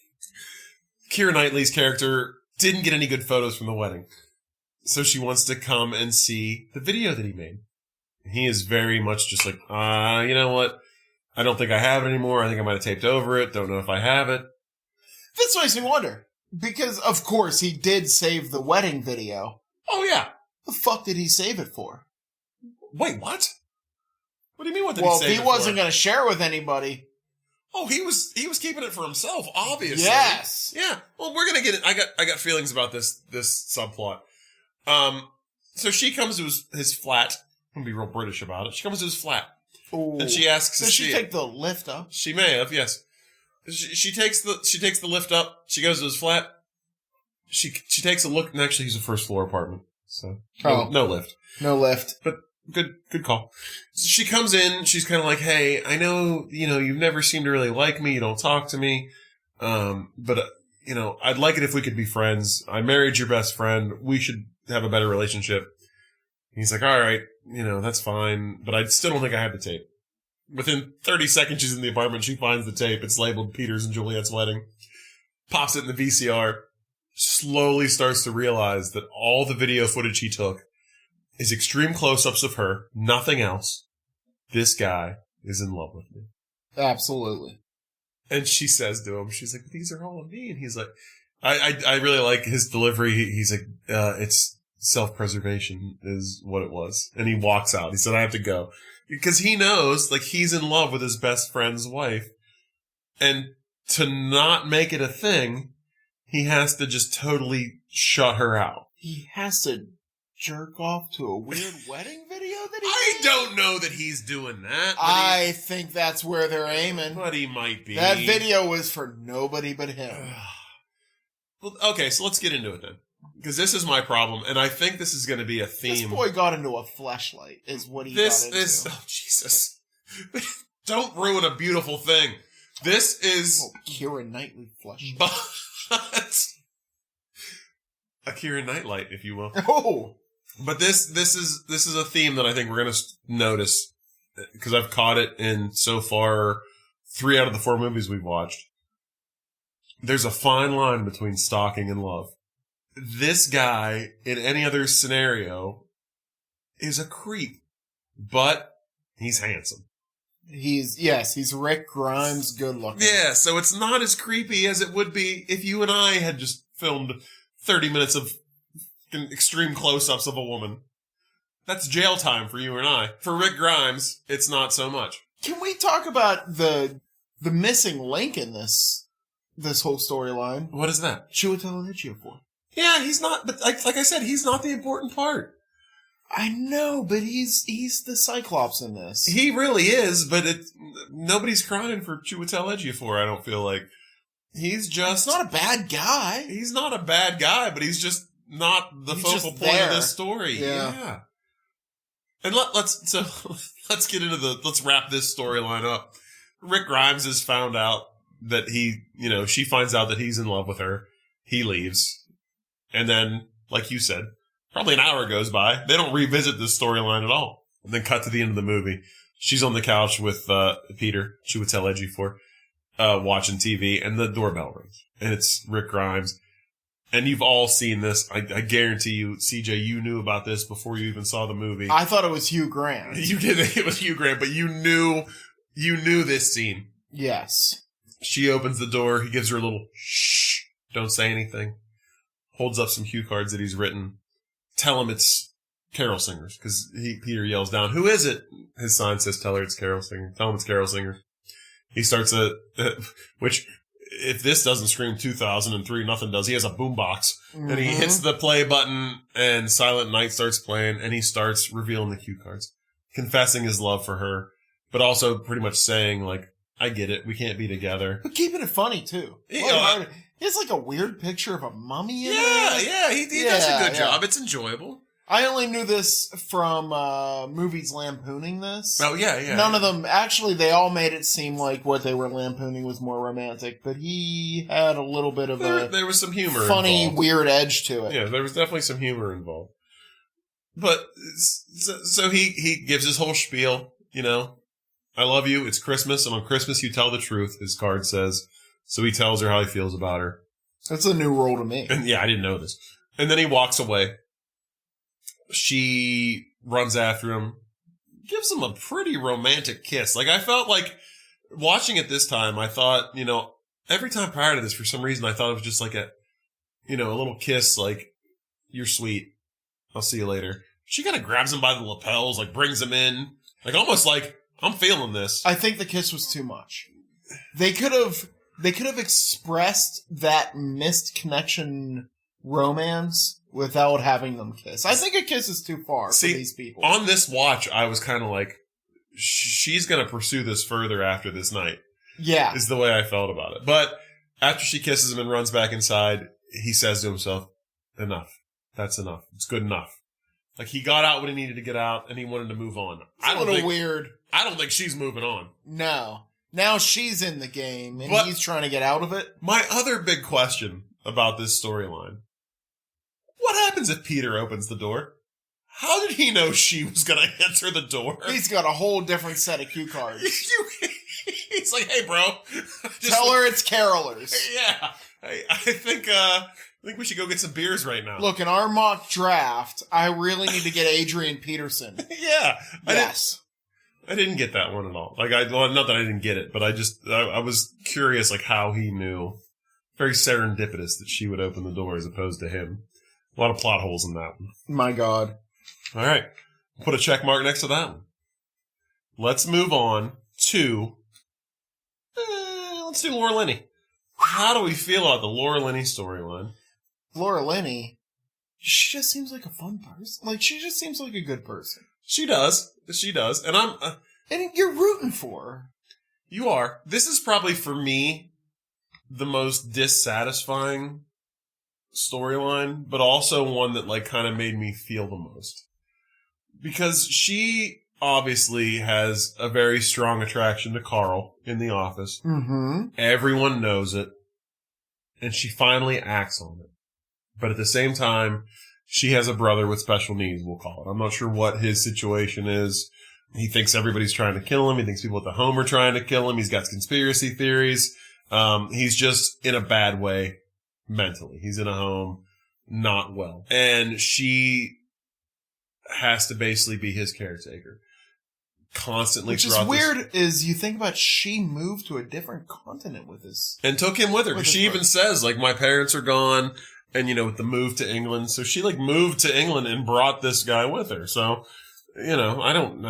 Speaker 1: Keira Knightley's character didn't get any good photos from the wedding. So she wants to come and see the video that he made. He is very much just like, you know what? I don't think I have it anymore. I think I might have taped over it. Don't know if I have it.
Speaker 2: This makes me wonder. Because, of course, he did save the wedding video.
Speaker 1: Oh, yeah.
Speaker 2: The fuck did he save it for?
Speaker 1: Wait, what? What do you mean, what did
Speaker 2: well,
Speaker 1: he save it for?
Speaker 2: Well, if he wasn't going to share with anybody...
Speaker 1: Oh, he was keeping it for himself, obviously.
Speaker 2: Yes.
Speaker 1: Yeah. Well, we're going to get it. I got feelings about this subplot. So she comes to his flat. I'm going to be real British about it. She comes to his flat.
Speaker 2: Ooh.
Speaker 1: And she asks
Speaker 2: Does she take the lift up?
Speaker 1: She may have, yes. She takes the lift up. She goes to his flat. She takes a look, and actually he's a first floor apartment. So no lift.
Speaker 2: No lift.
Speaker 1: But good call. So she comes in, she's kind of like, "Hey, I know, you've never seemed to really like me, you don't talk to me. But I'd like it if we could be friends. I married your best friend. We should have a better relationship." And he's like, "All right, that's fine, but I still don't think I have the tape." Within 30 seconds she's in the apartment, she finds the tape. It's labeled Peter's and Juliet's wedding. Pops it in the VCR. Slowly starts to realize that all the video footage he took is extreme close-ups of her. Nothing else. This guy is in love with me.
Speaker 2: Absolutely.
Speaker 1: And she says to him, she's like, "These are all of me." And he's like, I really like his delivery. He's like, it's self-preservation is what it was. And he walks out. He said, "I have to go." Because he knows, like, he's in love with his best friend's wife. And to not make it a thing, he has to just totally shut her out.
Speaker 2: He has to jerk off to a weird wedding video that he
Speaker 1: I
Speaker 2: made?
Speaker 1: don't know that he's doing that.
Speaker 2: I think that's where they're aiming.
Speaker 1: But he might be.
Speaker 2: That video was for nobody but him.
Speaker 1: Well, okay, so let's get into it then. Because this is my problem, and I think this is going to be a theme.
Speaker 2: This boy got into a fleshlight, is what he got into.
Speaker 1: Oh, Jesus. Don't ruin a beautiful thing. This is...
Speaker 2: Oh, Keira Knightley fleshlight.
Speaker 1: But... a Keira Knightley, if you will.
Speaker 2: Oh!
Speaker 1: But this is a theme that I think we're going to notice, because I've caught it in, so far, 3 out of the 4 movies we've watched. There's a fine line between stalking and love. This guy, in any other scenario, is a creep. But he's handsome.
Speaker 2: He's Rick Grimes good looking.
Speaker 1: Yeah, so it's not as creepy as it would be if you and I had just filmed 30 minutes of extreme close-ups of a woman. That's jail time for you and I. For Rick Grimes, it's not so much.
Speaker 2: Can we talk about the missing link in this whole storyline?
Speaker 1: What is that?
Speaker 2: Chiwetel Ejiofor.
Speaker 1: Yeah, he's not, but like I said, he's not the important part.
Speaker 2: I know, but he's the Cyclops in this.
Speaker 1: He really is, but nobody's crying for Chiwetel Ejiofor, I don't feel like. He's not
Speaker 2: a bad guy.
Speaker 1: He's not a bad guy, but he's just not the focal point of this story. Yeah. And let's get into let's wrap this storyline up. Rick Grimes has found out that she finds out that he's in love with her. He leaves. And then, like you said, probably an hour goes by. They don't revisit this storyline at all. And then cut to the end of the movie. She's on the couch with Peter, Chiwetel Ejiofor, watching TV, and the doorbell rings. And it's Rick Grimes. And you've all seen this. I guarantee you, CJ, you knew about this before you even saw the movie.
Speaker 2: I thought it was Hugh Grant.
Speaker 1: You did think it was Hugh Grant, but you knew this scene.
Speaker 2: Yes.
Speaker 1: She opens the door. He gives her a little shh. Don't say anything. Holds up some cue cards that he's written. Tell him it's Carol Singers, because Peter yells down, "Who is it?" His sign says, "Tell her it's Carol Singer." Tell him it's Carol Singer. He starts which, if this doesn't scream 2003, nothing does. He has a boombox, and he hits the play button, and Silent Night starts playing, and he starts revealing the cue cards, confessing his love for her, but also pretty much saying, like, I get it, we can't be together.
Speaker 2: But keeping it funny, too. He has, like, a weird picture of a mummy in there.
Speaker 1: Yeah, he does a good job. It's enjoyable.
Speaker 2: I only knew this from movies lampooning this.
Speaker 1: Oh, yeah.
Speaker 2: None of them, actually, they all made it seem like what they were lampooning was more romantic, but he had a little bit of
Speaker 1: there was some humor
Speaker 2: funny,
Speaker 1: involved.
Speaker 2: Weird edge to it.
Speaker 1: Yeah, there was definitely some humor involved. But, so he gives his whole spiel, I love you, it's Christmas, and on Christmas you tell the truth, his card says. So he tells her how he feels about her.
Speaker 2: That's a new role to me.
Speaker 1: And yeah, I didn't know this. And then he walks away. She runs after him, gives him a pretty romantic kiss. Like, I felt like, watching it this time, I thought, every time prior to this, for some reason, I thought it was just like a little kiss, like, you're sweet, I'll see you later. She kind of grabs him by the lapels, like, brings him in, like, almost like, I'm feeling this.
Speaker 2: I think the kiss was too much. They could have expressed that missed connection romance without having them kiss. I think a kiss is too far for these people.
Speaker 1: On this watch, I was kind of like, she's going to pursue this further after this night.
Speaker 2: Yeah.
Speaker 1: Is the way I felt about it. But after she kisses him and runs back inside, he says to himself, enough. That's enough. It's good enough. Like, he got out when he needed to get out, and he wanted to move on.
Speaker 2: It's a little weird.
Speaker 1: I don't think she's moving on.
Speaker 2: No. Now she's in the game, and he's trying to get out of it.
Speaker 1: My other big question about this storyline: what happens if Peter opens the door? How did he know she was going to answer the door?
Speaker 2: He's got a whole different set of cue cards.
Speaker 1: He's like, hey, bro.
Speaker 2: Tell her it's carolers.
Speaker 1: Yeah. I think we should go get some beers right now.
Speaker 2: Look, in our mock draft, I really need to get Adrian Peterson.
Speaker 1: Yeah.
Speaker 2: Yes.
Speaker 1: I didn't get that one at all. Like, not that I didn't get it, but I was curious, like, how he knew. Very serendipitous that she would open the door as opposed to him. A lot of plot holes in that one.
Speaker 2: My God.
Speaker 1: All right. Put a check mark next to that one. Let's move on to... let's do Laura Linney. How do we feel about the Laura Linney storyline?
Speaker 2: Laura Linney, she just seems like a fun person. Like, she just seems like a good person.
Speaker 1: She does. She does. And I'm...
Speaker 2: and you're rooting for her.
Speaker 1: You are. This is probably, for me, the most dissatisfying storyline, but also one that, like, kind of made me feel the most. Because she obviously has a very strong attraction to Carl in the office.
Speaker 2: Mm-hmm.
Speaker 1: Everyone knows it. And she finally acts on it. But at the same time, she has a brother with special needs, we'll call it. I'm not sure what his situation is. He thinks everybody's trying to kill him. He thinks people at the home are trying to kill him. He's got conspiracy theories. He's just in a bad way mentally. He's in a home, not well. And she has to basically be his caretaker. constantly.
Speaker 2: Which is weird. Is you think about she moved to a different continent with this
Speaker 1: and took him with her because she even says like my parents are gone, and with the move to England, so she like moved to England and brought this guy with her. So they don't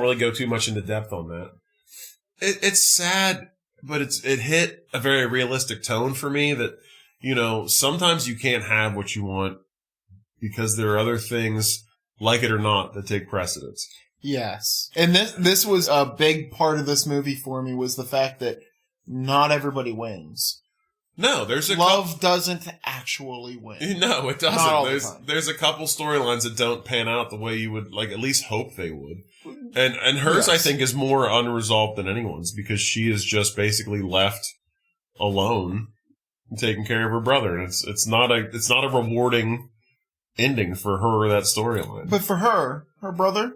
Speaker 1: really go too much into depth on that. It's sad, but it hit a very realistic tone for me that sometimes you can't have what you want because there are other things, like it or not, that take precedence.
Speaker 2: Yes. And this was a big part of this movie for me, was the fact that not everybody wins.
Speaker 1: No,
Speaker 2: love doesn't actually win.
Speaker 1: No, it doesn't.
Speaker 2: Not all the time.
Speaker 1: There's a couple storylines that don't pan out the way you would at least hope they would. And hers, yes. I think, is more unresolved than anyone's because she is just basically left alone taking care of her brother. And it's not a rewarding ending for her or that storyline.
Speaker 2: But for her brother,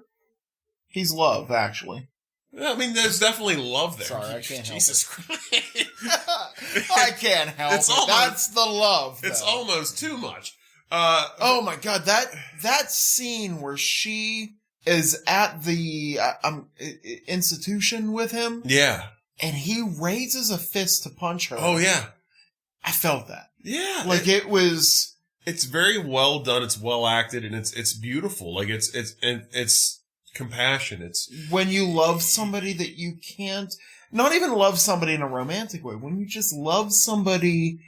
Speaker 2: he's love, actually.
Speaker 1: Yeah, I mean, there's definitely love there.
Speaker 2: Sorry, I can't help
Speaker 1: Jesus Christ.
Speaker 2: I can't help it. That's the love, though.
Speaker 1: It's almost too much.
Speaker 2: Oh my God, that scene where she is at the institution with him.
Speaker 1: Yeah.
Speaker 2: And he raises a fist to punch her.
Speaker 1: Oh, yeah.
Speaker 2: I felt that.
Speaker 1: Yeah.
Speaker 2: Like it was...
Speaker 1: It's very well done. It's well acted, and it's beautiful. Like it's compassion. It's
Speaker 2: when you love somebody that you can't, not even love somebody in a romantic way, when you just love somebody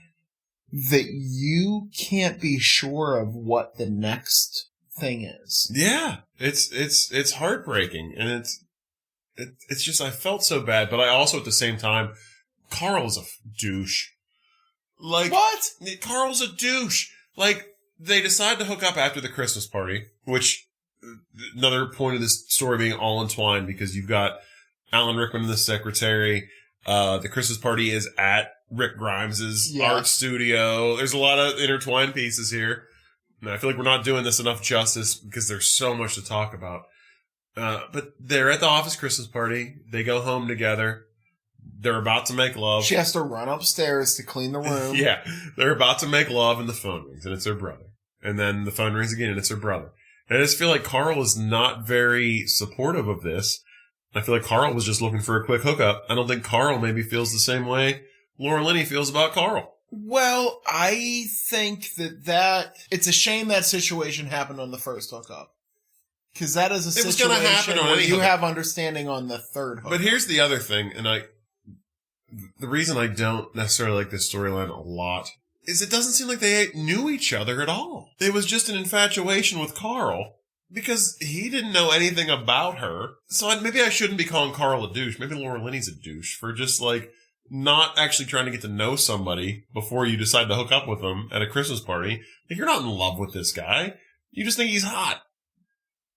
Speaker 2: that you can't be sure of what the next thing is.
Speaker 1: Yeah. It's heartbreaking, and it's just, I felt so bad, but I also at the same time, Carl's a douche. Like,
Speaker 2: what?
Speaker 1: Carl's a douche. Like, they decide to hook up after the Christmas party, which, another point of this story being all entwined because you've got Alan Rickman, the secretary. The Christmas party is at Rick Grimes's art studio. There's a lot of intertwined pieces here. And I feel like we're not doing this enough justice because there's so much to talk about. But they're at the office Christmas party. They go home together. They're about to make love.
Speaker 2: She has to run upstairs to clean the room.
Speaker 1: Yeah. They're about to make love and the phone rings and it's her brother. And then the phone rings again and it's her brother. And I just feel like Carl is not very supportive of this. I feel like Carl was just looking for a quick hookup. I don't think Carl maybe feels the same way Laura Linney feels about Carl.
Speaker 2: Well, I think that it's a shame that situation happened on the first hookup. Because that is a situation where you have understanding on the third hookup.
Speaker 1: But here's the other thing, and the reason I don't necessarily like this storyline a lot is it doesn't seem like they knew each other at all. It was just an infatuation with Carl because he didn't know anything about her. So maybe I shouldn't be calling Carl a douche. Maybe Laura Linney's a douche for just not actually trying to get to know somebody before you decide to hook up with them at a Christmas party. Like, you're not in love with this guy. You just think he's hot.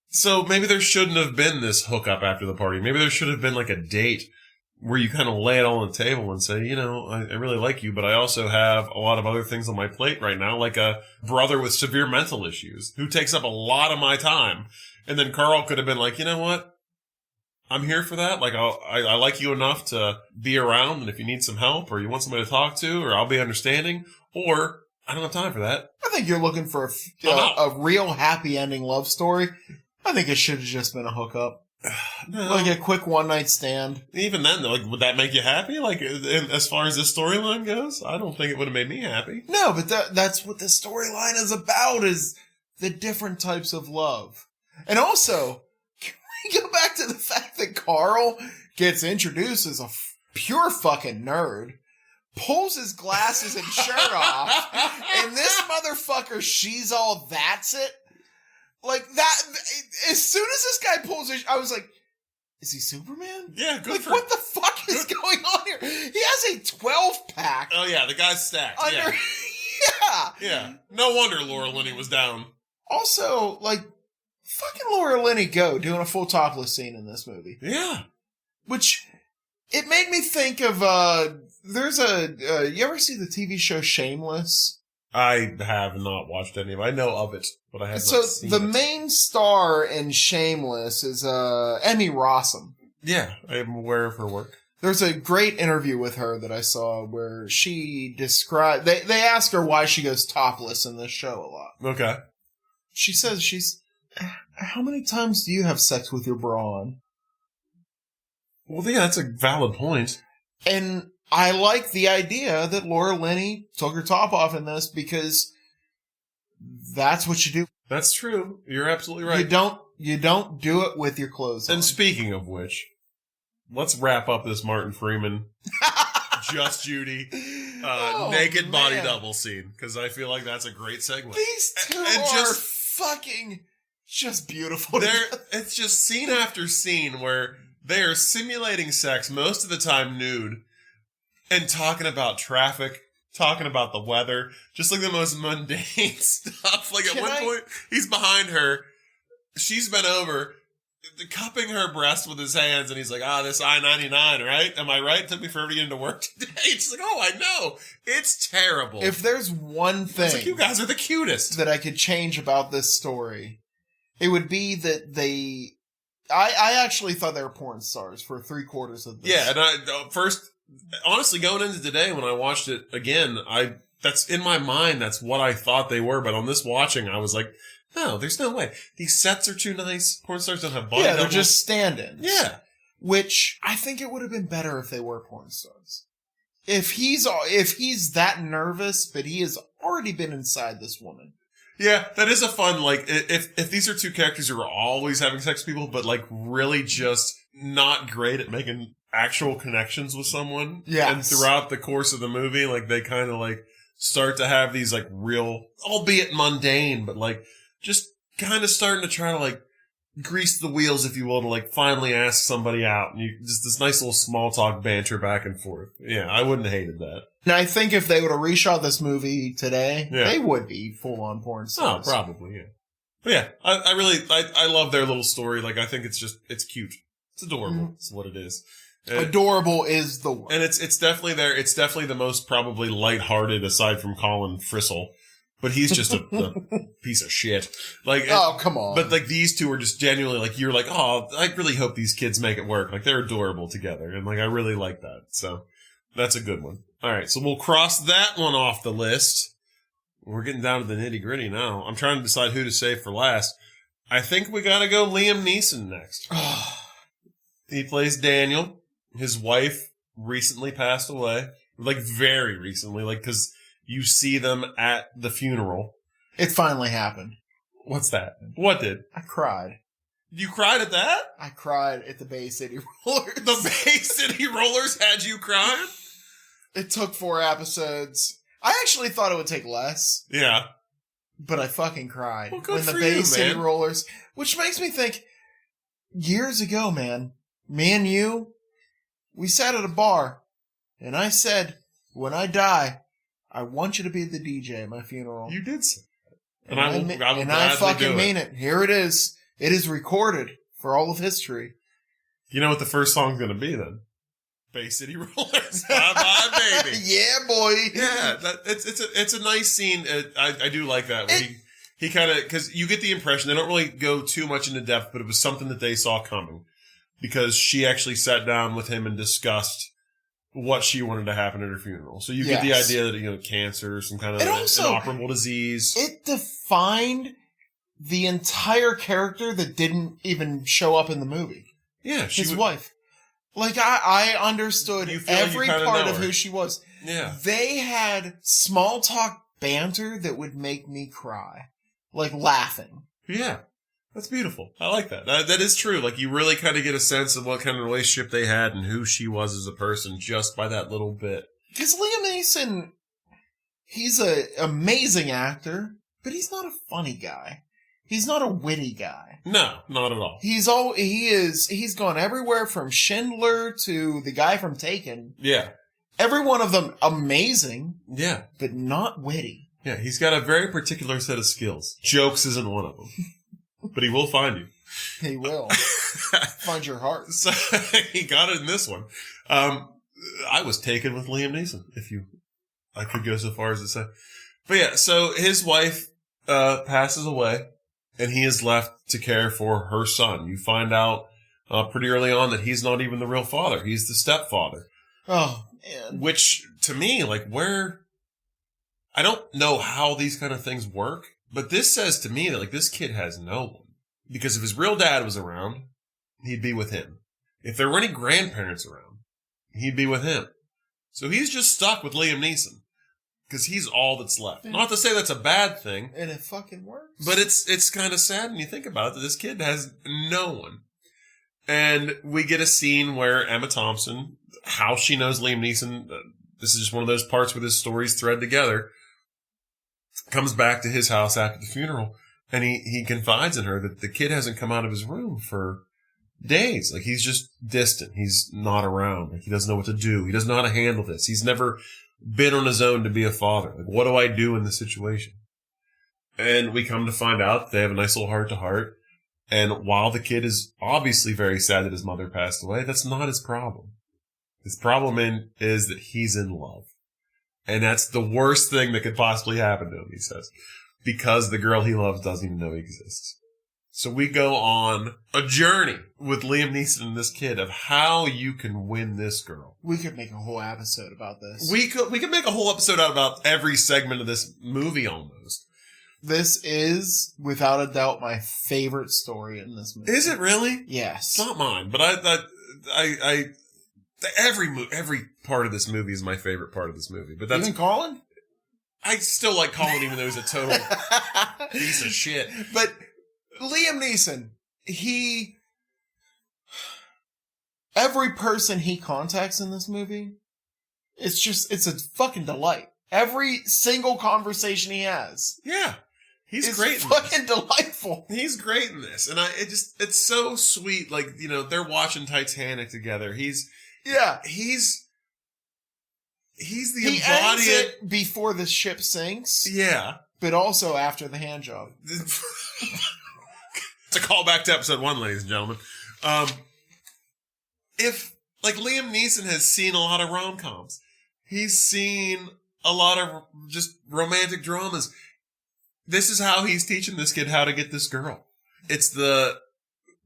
Speaker 1: So maybe there shouldn't have been this hookup after the party. Maybe there should have been a date where you kind of lay it all on the table and say, I really like you, but I also have a lot of other things on my plate right now, like a brother with severe mental issues who takes up a lot of my time. And then Carl could have been like, you know what? I'm here for that. Like, I like you enough to be around, and if you need some help or you want somebody to talk to, or I'll be understanding, or I don't have time for that.
Speaker 2: I think you're looking for a real happy ending love story. I think it should have just been a hookup. No. Like a quick one-night stand.
Speaker 1: Even then, though, would that make you happy? As far as this storyline goes? I don't think it would have made me happy.
Speaker 2: No, but that's what the storyline is about, is the different types of love. And also, can we go back to the fact that Carl gets introduced as a pure fucking nerd, pulls his glasses and shirt off, and this motherfucker, she's all that's it? Like that, as soon as this guy pulls his, I was like, is he Superman?
Speaker 1: Yeah, good for
Speaker 2: what the fuck is going on here? He has a 12-pack.
Speaker 1: Oh yeah, the guy's stacked.
Speaker 2: Yeah.
Speaker 1: Yeah. No wonder Laura Linney was down.
Speaker 2: Also, fucking Laura Linney doing a full topless scene in this movie.
Speaker 1: Yeah.
Speaker 2: Which, it made me think of, there's you ever see the TV show Shameless?
Speaker 1: I have not watched any of it. I know of it, but I have not seen it.
Speaker 2: So the main star in Shameless is Emmy Rossum.
Speaker 1: Yeah, I am aware of her work.
Speaker 2: There's a great interview with her that I saw where she described... They ask her why she goes topless in this show a lot.
Speaker 1: Okay.
Speaker 2: She says how many times do you have sex with your bra on?
Speaker 1: Well, yeah, that's a valid point.
Speaker 2: And I like the idea that Laura Linney took her top off in this because that's what you do.
Speaker 1: That's true. You're absolutely right.
Speaker 2: You don't do it with your clothes on.
Speaker 1: And speaking of which, let's wrap up this Martin Freeman, Just Judy, naked body double scene, because I feel like that's a great segue.
Speaker 2: These two are fucking just beautiful.
Speaker 1: It's just scene after scene where they are simulating sex, most of the time nude, and talking about traffic, talking about the weather, just like the most mundane stuff. Like at one point, he's behind her, she's bent over, cupping her breast with his hands, and he's like, this I-99, right? Am I right? It took me forever to get into work today. She's like, I know. It's terrible.
Speaker 2: If there's one thing...
Speaker 1: It's like, you guys are the cutest.
Speaker 2: ...that I could change about this story, it would be that they... I actually thought they were porn stars for 3/4 of this.
Speaker 1: Yeah, and first, honestly, going into today, when I watched it again, that's in my mind, that's what I thought they were, but on this watching, I was like, no, there's no way. These sets are too nice. Porn stars don't have body doubles.
Speaker 2: They're just stand-ins.
Speaker 1: Yeah.
Speaker 2: Which, I think it would have been better if they were porn stars. If he's that nervous, but he has already been inside this woman.
Speaker 1: Yeah, that is a fun, like, if these are two characters who are always having sex with people, but, like, really just not great at making actual connections with someone.
Speaker 2: Yeah.
Speaker 1: And throughout the course of the movie, like, they kind of, like, start to have these, like, real, albeit mundane, but, like, just kind of starting to try to, like, grease the wheels, if you will, to, like, finally ask somebody out. And just this nice little small talk banter back and forth. Yeah, I wouldn't have hated that.
Speaker 2: And I think if they would have reshot this movie today, they would be full-on porn stars.
Speaker 1: Oh, probably, yeah. But yeah, I love their little story. Like, I think it's cute. It's adorable. Mm-hmm. It's what it is. And
Speaker 2: adorable is the word.
Speaker 1: And it's definitely it's definitely the most probably lighthearted aside from Colin Frissell. But he's just a piece of shit. Like,
Speaker 2: come on.
Speaker 1: But like these two are just genuinely like, you're like, I really hope these kids make it work. Like, they're adorable together. And like, I really like that. So that's a good one. All right. So we'll cross that one off the list. We're getting down to the nitty gritty now. I'm trying to decide who to save for last. I think we got to go Liam Neeson next. He plays Daniel. His wife recently passed away. Like, very recently. Like, because you see them at the funeral.
Speaker 2: It finally happened.
Speaker 1: What's that? What did?
Speaker 2: I cried.
Speaker 1: You cried at that?
Speaker 2: I cried at the Bay City Rollers.
Speaker 1: The Bay City Rollers had you crying?
Speaker 2: It took 4 episodes. I actually thought it would take less.
Speaker 1: Yeah.
Speaker 2: But I fucking cried.
Speaker 1: Well, good
Speaker 2: when the
Speaker 1: for
Speaker 2: Bay
Speaker 1: you,
Speaker 2: City
Speaker 1: man.
Speaker 2: Rollers, which makes me think, years ago, man, me and you, we sat at a bar, and I said, when I die, I want you to be the DJ at my funeral.
Speaker 1: You did say that.
Speaker 2: And I fucking mean it. Here it is. It is recorded for all of history.
Speaker 1: You know what the first song's going to be then? Bay City Rollers. Bye-bye, baby.
Speaker 2: Yeah, boy.
Speaker 1: Yeah, it's a nice scene. I do like that. Where he kind of, because you get the impression, they don't really go too much into depth, but it was something that they saw coming. Because she actually sat down with him and discussed what she wanted to happen at her funeral. So you get the idea that, cancer, some kind of inoperable disease.
Speaker 2: It defined the entire character that didn't even show up in the movie.
Speaker 1: Yeah.
Speaker 2: His wife. Like, I understood every part of who she was.
Speaker 1: Yeah.
Speaker 2: They had small talk banter that would make me cry. Like, laughing.
Speaker 1: Yeah. That's beautiful. I like that. That is true. Like, you really kind of get a sense of what kind of relationship they had and who she was as a person just by that little bit.
Speaker 2: Because Liam Neeson, he's an amazing actor, but he's not a funny guy. He's not a witty guy.
Speaker 1: No, not at all.
Speaker 2: He's gone everywhere from Schindler to the guy from Taken.
Speaker 1: Yeah.
Speaker 2: Every one of them amazing.
Speaker 1: Yeah.
Speaker 2: But not witty.
Speaker 1: Yeah, he's got a very particular set of skills. Jokes isn't one of them. But he will find you.
Speaker 2: He will. Find your heart.
Speaker 1: So he got it in this one. I was taken with Liam Neeson, I could go so far as to say. But yeah, so his wife passes away, and he is left to care for her son. You find out pretty early on that he's not even the real father. He's the stepfather.
Speaker 2: Oh, man.
Speaker 1: Which, to me, like, I don't know how these kind of things work. But this says to me that, like, this kid has no one. Because if his real dad was around, he'd be with him. If there were any grandparents around, he'd be with him. So he's just stuck with Liam Neeson. Because he's all that's left. Not to say that's a bad thing.
Speaker 2: And it fucking works.
Speaker 1: But it's kind of sad when you think about it that this kid has no one. And we get a scene where Emma Thompson, how she knows Liam Neeson, this is just one of those parts where this story's thread together, comes back to his house after the funeral. And he confides in her that the kid hasn't come out of his room for days. Like, he's just distant. He's not around. Like, he doesn't know what to do. He doesn't know how to handle this. He's never been on his own to be a father. Like, what do I do in this situation? And we come to find out they have a nice little heart-to-heart. And while the kid is obviously very sad that his mother passed away, that's not his problem. His problem is that he's in love. And that's the worst thing that could possibly happen to him, he says. Because the girl he loves doesn't even know he exists. So we go on a journey with Liam Neeson and this kid of how you can win this girl.
Speaker 2: We could make a whole episode about this.
Speaker 1: We could make a whole episode out about every segment of this movie almost.
Speaker 2: This is, without a doubt, my favorite story in this movie.
Speaker 1: Is it really?
Speaker 2: Yes.
Speaker 1: It's not mine, but every part of this movie is my favorite part of this movie. But that's
Speaker 2: even Colin?
Speaker 1: I still like Colin, even though he's a total piece of shit.
Speaker 2: But Liam Neeson, every person he contacts in this movie, it's a fucking delight. Every single conversation he has.
Speaker 1: Yeah. He's great in
Speaker 2: fucking delightful.
Speaker 1: He's great in this. And it's so sweet. Like, you know, they're watching Titanic together. He's the embodiment.
Speaker 2: Ends it before the ship sinks.
Speaker 1: Yeah.
Speaker 2: But also after the hand job.
Speaker 1: It's a callback to episode 1, ladies and gentlemen. If, like, Liam Neeson has seen a lot of rom-coms. He's seen a lot of just romantic dramas. This is how he's teaching this kid how to get this girl. It's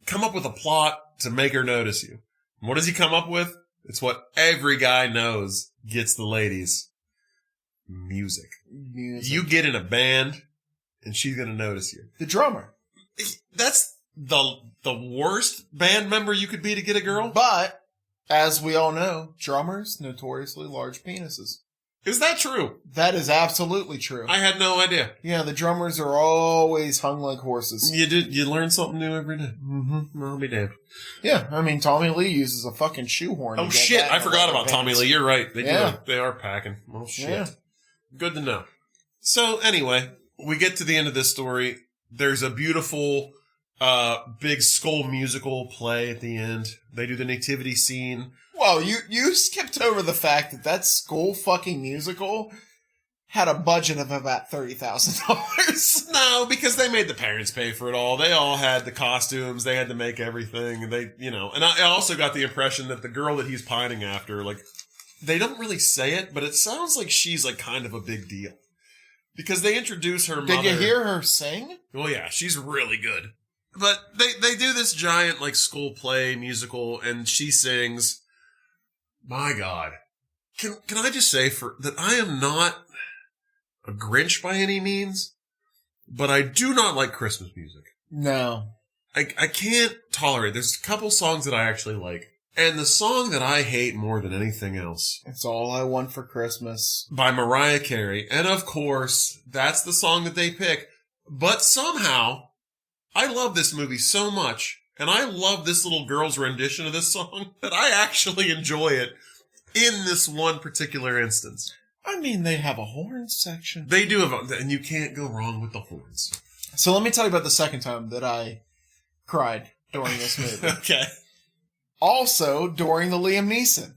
Speaker 1: come up with a plot to make her notice you. And what does he come up with? It's what every guy knows gets the ladies. Music. You get in a band, and she's going to notice you.
Speaker 2: The drummer.
Speaker 1: That's the worst band member you could be to get a girl.
Speaker 2: But, as we all know, drummers, notoriously large penises.
Speaker 1: Is that true?
Speaker 2: That is absolutely true.
Speaker 1: I had no idea.
Speaker 2: Yeah, the drummers are always hung like horses.
Speaker 1: You learn something new every day.
Speaker 2: Mm-hmm.
Speaker 1: I'll be damned.
Speaker 2: Yeah, I mean, Tommy Lee uses a fucking shoehorn.
Speaker 1: Oh shit, I forgot about Tommy Lee. You're right. They are packing. Oh shit.
Speaker 2: Yeah.
Speaker 1: Good to know. So anyway, we get to the end of this story. There's a beautiful big skull musical play at the end. They do the nativity scene.
Speaker 2: Well, you skipped over the fact that skull fucking musical had a budget of about $30,000.
Speaker 1: No, because they made the parents pay for it all. They all had the costumes. They had to make everything. And and I also got the impression that the girl that he's pining after, like, they don't really say it, but it sounds like she's like kind of a big deal. Because they introduce her mother.
Speaker 2: Did you hear her sing?
Speaker 1: Well, yeah, she's really good. But they do this giant, like, school play musical, and she sings. My God. Can I just say that I am not a Grinch by any means, but I do not like Christmas music.
Speaker 2: No.
Speaker 1: I can't tolerate. There's a couple songs that I actually like. And the song that I hate more than anything else.
Speaker 2: It's All I Want for Christmas.
Speaker 1: By Mariah Carey. And of course, that's the song that they pick. But somehow, I love this movie so much. And I love this little girl's rendition of this song that I actually enjoy it in this one particular instance.
Speaker 2: I mean, they have a horns section.
Speaker 1: They do have, and you can't go wrong with the horns.
Speaker 2: So let me tell you about the second time that I cried during this movie.
Speaker 1: Okay.
Speaker 2: Also, during the Liam Neeson.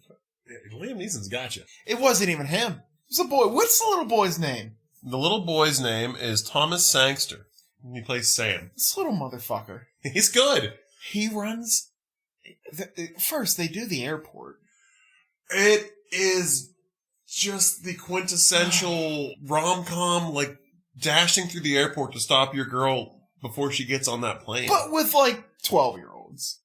Speaker 1: Yeah, Liam Neeson's got you.
Speaker 2: It wasn't even him. It was a boy. What's the little boy's name?
Speaker 1: The little boy's name is Thomas Sangster. He plays Sam.
Speaker 2: This little motherfucker.
Speaker 1: He's good.
Speaker 2: He runs... First, they do the airport.
Speaker 1: It is just the quintessential rom-com, like, dashing through the airport to stop your girl before she gets on that plane.
Speaker 2: But with, like, 12-year-olds.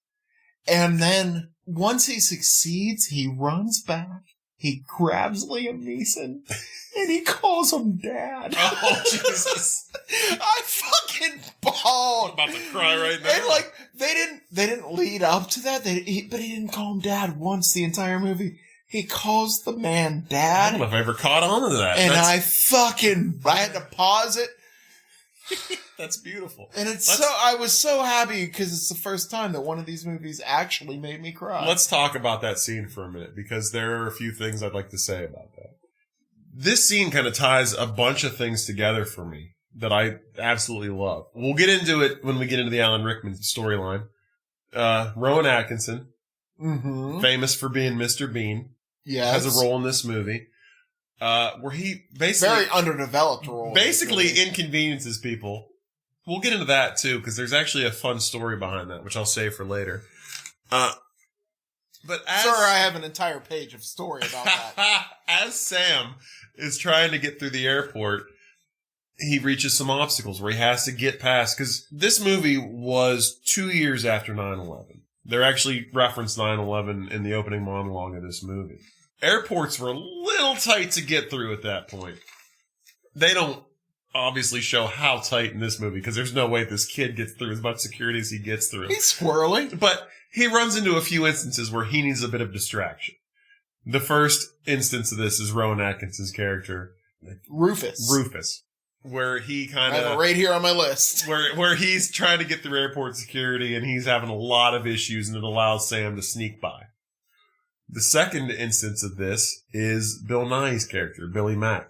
Speaker 2: And then, once he succeeds, he runs back he grabs Liam Neeson and he calls him Dad.
Speaker 1: Oh, Jesus.
Speaker 2: I fucking bawled.
Speaker 1: I'm about to cry right now.
Speaker 2: And like, they didn't lead up to that. But he didn't call him Dad once the entire movie. He calls the man Dad.
Speaker 1: I don't know if I ever caught on to that.
Speaker 2: And I had to pause it.
Speaker 1: That's beautiful.
Speaker 2: And I was so happy because it's the first time that one of these movies actually made me cry.
Speaker 1: Let's talk about that scene for a minute, because there are a few things I'd like to say about that. This scene kind of ties a bunch of things together for me that I absolutely love. We'll get into it when we get into the Alan Rickman storyline. Rowan Atkinson, famous for being Mr. Bean, has a role in this movie. Where he basically...
Speaker 2: Very underdeveloped role.
Speaker 1: Basically inconveniences people. We'll get into that, too, because there's actually a fun story behind that, which I'll save for later. But
Speaker 2: Sir, I have an entire page of story about that.
Speaker 1: As Sam is trying to get through the airport, he reaches some obstacles where he has to get past, because this movie was 2 years after 9/11. They're actually referenced 9/11 in the opening monologue of this movie. Airports were a little tight to get through at that point. They don't obviously show how tight in this movie, because there's no way this kid gets through as much security as he gets through.
Speaker 2: He's squirrely.
Speaker 1: But he runs into a few instances where he needs a bit of distraction. The first instance of this is Rowan Atkinson's character, Rufus. Where he kind of...
Speaker 2: I have it right here on my list.
Speaker 1: Where he's trying to get through airport security, and he's having a lot of issues, and it allows Sam to sneak by. The second instance of this is Bill Nighy's character, Billy Mack.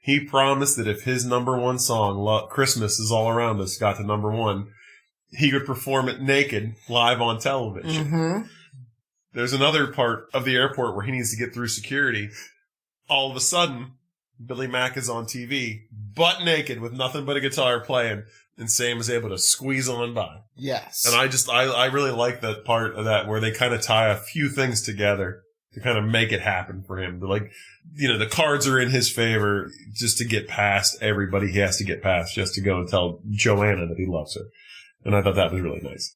Speaker 1: He promised that if his number one song, Christmas Is All Around Us, got to number one, he would perform it naked live on television.
Speaker 2: Mm-hmm.
Speaker 1: There's another part of the airport where he needs to get through security. All of a sudden, Billy Mack is on TV, butt naked with nothing but a guitar playing, and Sam is able to squeeze on by.
Speaker 2: Yes.
Speaker 1: And I really like that part of that where they kind of tie a few things together to kind of make it happen for him. Like, the cards are in his favor just to get past everybody he has to get past just to go and tell Joanna that he loves her. And I thought that was really nice.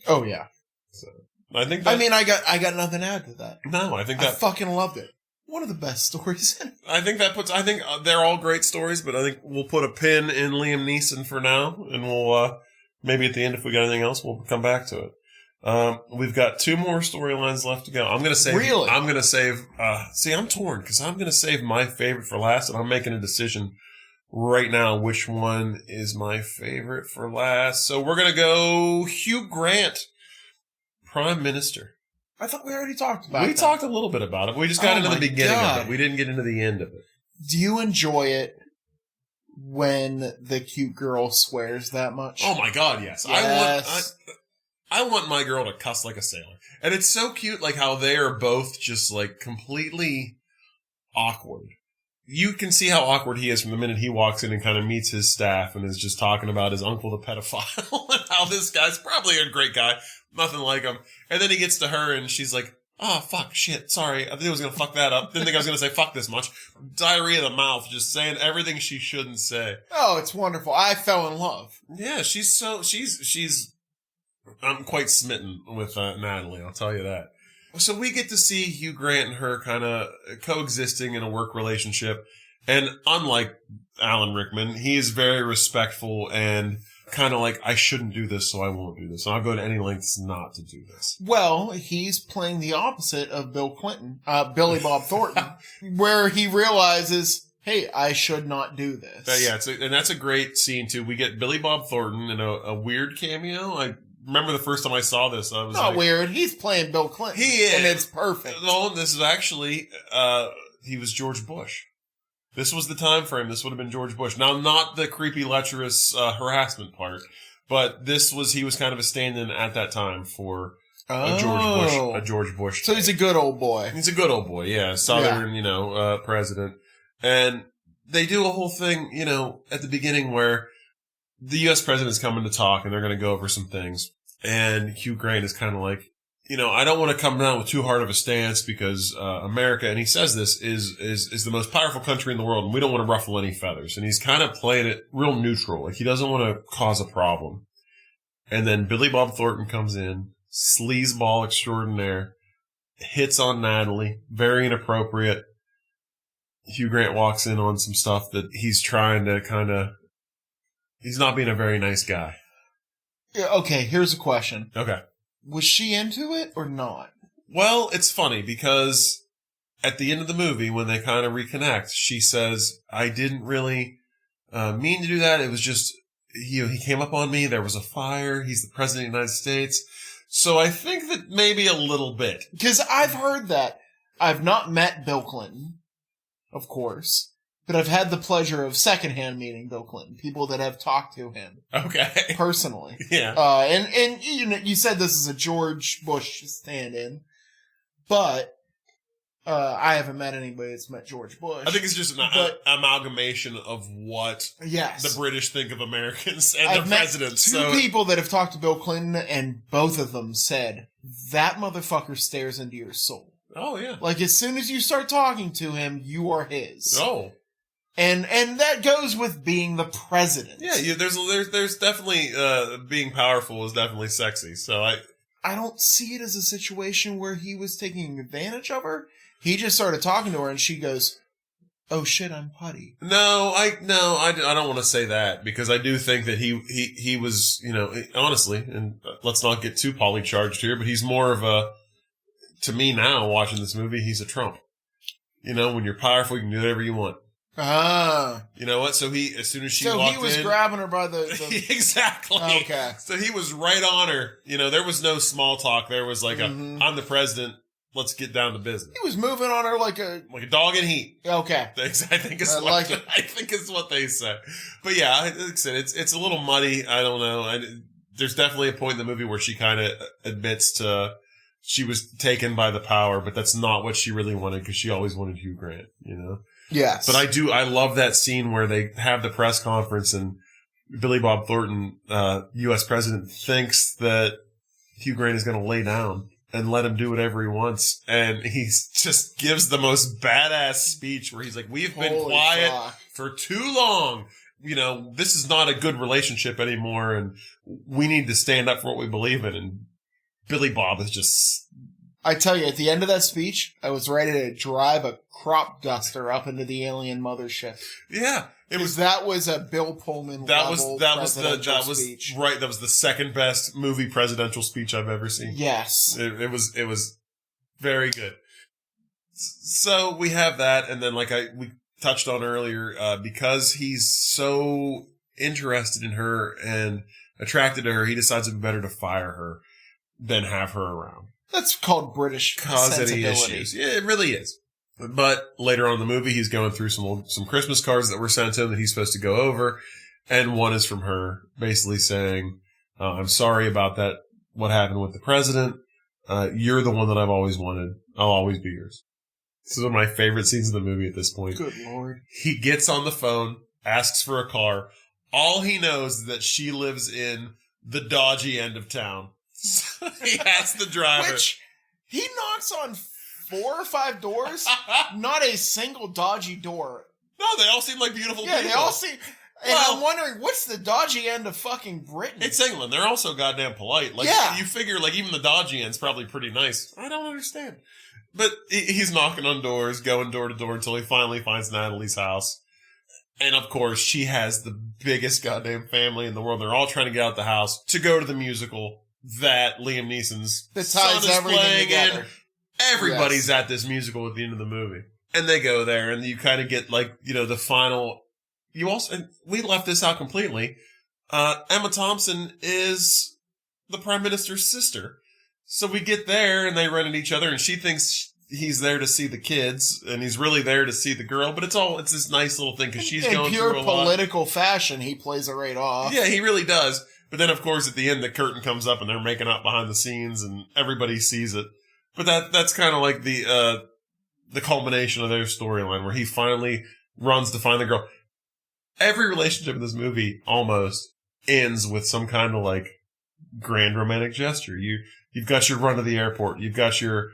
Speaker 2: Oh, yeah.
Speaker 1: So I think that,
Speaker 2: I got nothing to add to that.
Speaker 1: No, I think that...
Speaker 2: I fucking loved it. One of the best stories.
Speaker 1: I think they're all great stories, but I think we'll put a pin in Liam Neeson for now, and we'll, maybe at the end, if we got anything else, we'll come back to it. We've got 2 more storylines left to go. I'm going to save...
Speaker 2: Really?
Speaker 1: I'm going to save... I'm torn, because I'm going to save my favorite for last, and I'm making a decision right now which one is my favorite for last. So we're going to go Hugh Grant, Prime Minister.
Speaker 2: I thought we already talked about it.
Speaker 1: We talked a little bit about it. We just got into the beginning of it. We didn't get into the end of it.
Speaker 2: Do you enjoy it when the cute girl swears that much?
Speaker 1: Oh my God, yes.
Speaker 2: Yes.
Speaker 1: I want my girl to cuss like a sailor. And it's so cute, like how they are both just like completely awkward. You can see how awkward he is from the minute he walks in and kind of meets his staff and is just talking about his uncle, the pedophile, and how this guy's probably a great guy. Nothing like him. And then he gets to her and she's like, oh, fuck, shit, sorry. I think I was going to fuck that up. Didn't think I was going to say fuck this much. Diarrhea of the mouth, just saying everything she shouldn't say.
Speaker 2: Oh, it's wonderful. I fell in love.
Speaker 1: Yeah, I'm quite smitten with Natalie, I'll tell you that. So we get to see Hugh Grant and her kind of coexisting in a work relationship. And unlike Alan Rickman, he is very respectful and kind of like, I shouldn't do this, so I won't do this. And I'll go to any lengths not to do this.
Speaker 2: Well, he's playing the opposite of Bill Clinton, Billy Bob Thornton, where he realizes, hey, I should not do this.
Speaker 1: And that's a great scene, too. We get Billy Bob Thornton in a weird cameo. I remember the first time I saw this, I was
Speaker 2: not weird. He's playing Bill Clinton.
Speaker 1: He is.
Speaker 2: And it's perfect.
Speaker 1: No, this is actually, he was George Bush. This was the time frame. This would have been George Bush. Now, not the creepy, lecherous harassment part, but he was kind of a stand-in at that time for a George Bush.
Speaker 2: So he's a good old boy.
Speaker 1: He's a good old boy, yeah. Southern, president. And they do a whole thing, at the beginning where the U.S. president's coming to talk and they're going to go over some things. And Hugh Grant is kind of like, I don't want to come down with too hard of a stance because America, and he says this, is the most powerful country in the world, and we don't want to ruffle any feathers. And he's kind of playing it real neutral. Like, he doesn't want to cause a problem. And then Billy Bob Thornton comes in, sleazeball extraordinaire, hits on Natalie. Very inappropriate. Hugh Grant walks in on some stuff that he's trying to he's not being a very nice guy.
Speaker 2: Yeah, okay, here's a question.
Speaker 1: Okay.
Speaker 2: Was she into it or not?
Speaker 1: Well, it's funny because at the end of the movie, when they kind of reconnect, she says, I didn't really mean to do that. It was just, he came up on me. There was a fire. He's the president of the United States. So I think that maybe a little bit.
Speaker 2: Because I've heard that. I've not met Bill Clinton, of course, but I've had the pleasure of secondhand meeting Bill Clinton, people that have talked to him.
Speaker 1: Okay.
Speaker 2: Personally.
Speaker 1: Yeah.
Speaker 2: And you said this is a George Bush stand-in, but I haven't met anybody that's met George Bush.
Speaker 1: I think it's just an amalgamation of what the British think of Americans and
Speaker 2: I've
Speaker 1: the
Speaker 2: met
Speaker 1: presidents.
Speaker 2: Two people that have talked to Bill Clinton, and both of them said, that motherfucker stares into your soul.
Speaker 1: Oh, yeah.
Speaker 2: Like, as soon as you start talking to him, you are his.
Speaker 1: Oh.
Speaker 2: And that goes with being the president.
Speaker 1: Yeah, there's definitely, being powerful is definitely sexy, so
Speaker 2: I don't see it as a situation where he was taking advantage of her. He just started talking to her, and she goes, "Oh shit, I'm putty."
Speaker 1: No, I don't want to say that, because I do think that he was, honestly, and let's not get too polycharged here, but he's more of to me now, watching this movie, he's a Trump. When you're powerful, you can do whatever you want.
Speaker 2: Ah.
Speaker 1: You know what? So as soon as she walked in...
Speaker 2: So he was grabbing her by the...
Speaker 1: Exactly.
Speaker 2: Okay.
Speaker 1: So he was right on her. There was no small talk. There was like I'm the president. Let's get down to business.
Speaker 2: He was moving on her like a
Speaker 1: dog in heat.
Speaker 2: Okay.
Speaker 1: I think it's what they said. But yeah, like I said, it's a little muddy. I don't know. There's definitely a point in the movie where she kind of admits to she was taken by the power, but that's not what she really wanted, because she always wanted Hugh Grant, Yes. But I love that scene where they have the press conference and Billy Bob Thornton, U.S. president, thinks that Hugh Grant is going to lay down and let him do whatever he wants. And he just gives the most badass speech where he's like, we've been quiet for too long. This is not a good relationship anymore, and we need to stand up for what we believe in. And Billy Bob is just...
Speaker 2: I tell you, at the end of that speech, I was ready to drive a crop duster up into the alien mothership.
Speaker 1: Yeah.
Speaker 2: That was a Bill Pullman presidential speech.
Speaker 1: Right. That was the second best movie presidential speech I've ever seen.
Speaker 2: Yes.
Speaker 1: It was very good. So we have that. And then we touched on earlier, because he's so interested in her and attracted to her, he decides it'd be better to fire her than have her around.
Speaker 2: That's called British sensibility.
Speaker 1: Issues. Yeah, it really is. But later on in the movie, he's going through some Christmas cards that were sent to him that he's supposed to go over. And one is from her, basically saying, I'm sorry about that, what happened with the president. You're the one that I've always wanted. I'll always be yours. This is one of my favorite scenes in the movie at this point.
Speaker 2: Good Lord.
Speaker 1: He gets on the phone, asks for a car. All he knows is that she lives in the dodgy end of town. He asks the driver.
Speaker 2: Which, he knocks on 4 or 5 doors, not a single dodgy door.
Speaker 1: No, they all seem like beautiful people.
Speaker 2: Yeah, they all seem... And I'm wondering, what's the dodgy end of fucking Britain?
Speaker 1: It's England. They're also goddamn polite. You figure, even the dodgy end's probably pretty nice. I don't understand. But he's knocking on doors, going door to door until he finally finds Natalie's house. And, of course, she has the biggest goddamn family in the world. They're all trying to get out the house to go to the musical that Liam Neeson's son is playing in. Everybody's at this musical at the end of the movie. And they go there, and you kind of get, the final... and we left this out completely. Emma Thompson is the Prime Minister's sister. So we get there, and they run at each other, and she thinks he's there to see the kids, and he's really there to see the girl, but it's this nice little thing, because she's going through a lot. In pure political fashion, he plays it right off. Yeah, he really does. But then, of course, at the end, the curtain comes up and they're making out behind the scenes and everybody sees it. But that's kind of like the culmination of their storyline, where he finally runs to find the girl. Every relationship in this movie almost ends with some kind of grand romantic gesture. You've got your run to the airport. You've got your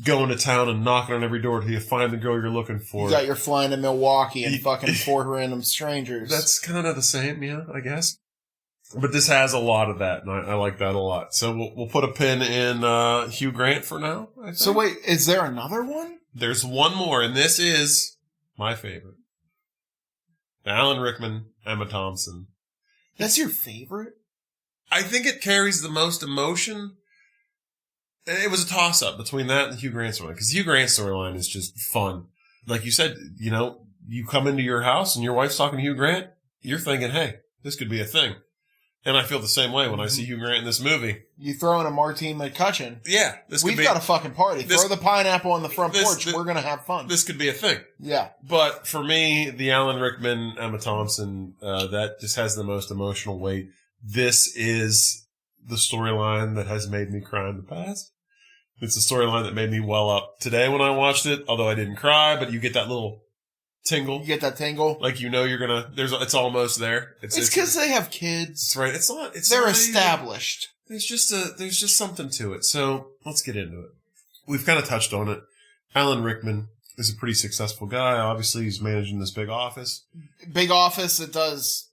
Speaker 1: going to town and knocking on every door till you find the girl you're looking for.
Speaker 2: You got your flying to Milwaukee and fucking 4 random strangers.
Speaker 1: That's kind of the same, yeah, I guess. But this has a lot of that, and I like that a lot. So we'll put a pin in Hugh Grant for now. I think.
Speaker 2: So wait, is there another one?
Speaker 1: There's one more, and this is my favorite. Alan Rickman, Emma Thompson.
Speaker 2: That's your favorite?
Speaker 1: I think it carries the most emotion. It was a toss-up between that and Hugh Grant's storyline, because Hugh Grant's storyline is just fun. Like you said, you come into your house and your wife's talking to Hugh Grant, you're thinking, hey, this could be a thing. And I feel the same way when I see Hugh Grant in this movie.
Speaker 2: You throw in a Martine McCutcheon.
Speaker 1: Yeah.
Speaker 2: We've got a fucking party. Throw the pineapple on the front porch. We're going to have fun.
Speaker 1: This could be a thing.
Speaker 2: Yeah.
Speaker 1: But for me, the Alan Rickman, Emma Thompson, that just has the most emotional weight. This is the storyline that has made me cry in the past. It's a storyline that made me well up today when I watched it, although I didn't cry, but you get that little tingle.
Speaker 2: You get that tingle.
Speaker 1: Like, you're gonna, it's almost there.
Speaker 2: It's because they have kids.
Speaker 1: That's right.
Speaker 2: They're established.
Speaker 1: There's just something to it. So let's get into it. We've kind of touched on it. Alan Rickman is a pretty successful guy. Obviously, he's managing this big office.
Speaker 2: Big office that does...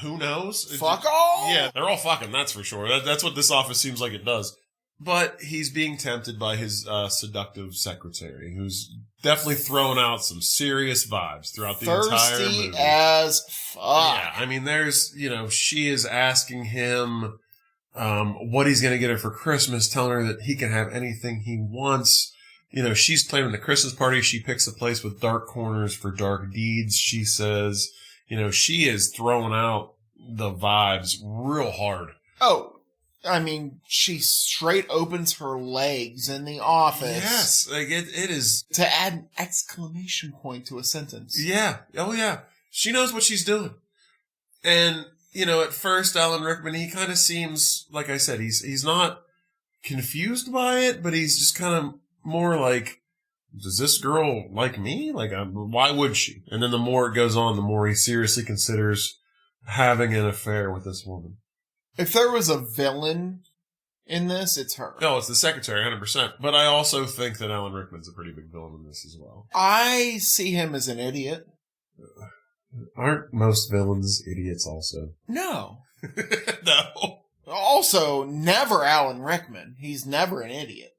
Speaker 1: Who knows?
Speaker 2: Fuck all?
Speaker 1: Yeah, they're all fucking, that's for sure. That's what this office seems like it does. But he's being tempted by his seductive secretary, who's definitely throwing out some serious vibes throughout the entire movie.
Speaker 2: Thirsty as fuck.
Speaker 1: Yeah, I mean, she is asking him what he's going to get her for Christmas, telling her that he can have anything he wants. She's planning a Christmas party. She picks a place with dark corners for dark deeds, she says. She is throwing out the vibes real hard.
Speaker 2: Oh, I mean, she straight opens her legs in the office.
Speaker 1: Yes, like it is.
Speaker 2: To add an exclamation point to a sentence.
Speaker 1: Yeah. Oh, yeah. She knows what she's doing. And, at first, Alan Rickman, he kind of seems, like I said, he's not confused by it, but he's just kind of more like, does this girl like me? Like, why would she? And then the more it goes on, the more he seriously considers having an affair with this woman.
Speaker 2: If there was a villain in this, it's her.
Speaker 1: No, it's the secretary, 100%. But I also think that Alan Rickman's a pretty big villain in this as well.
Speaker 2: I see him as an idiot.
Speaker 1: Aren't most villains idiots also?
Speaker 2: No.
Speaker 1: No.
Speaker 2: Also, never Alan Rickman. He's never an idiot.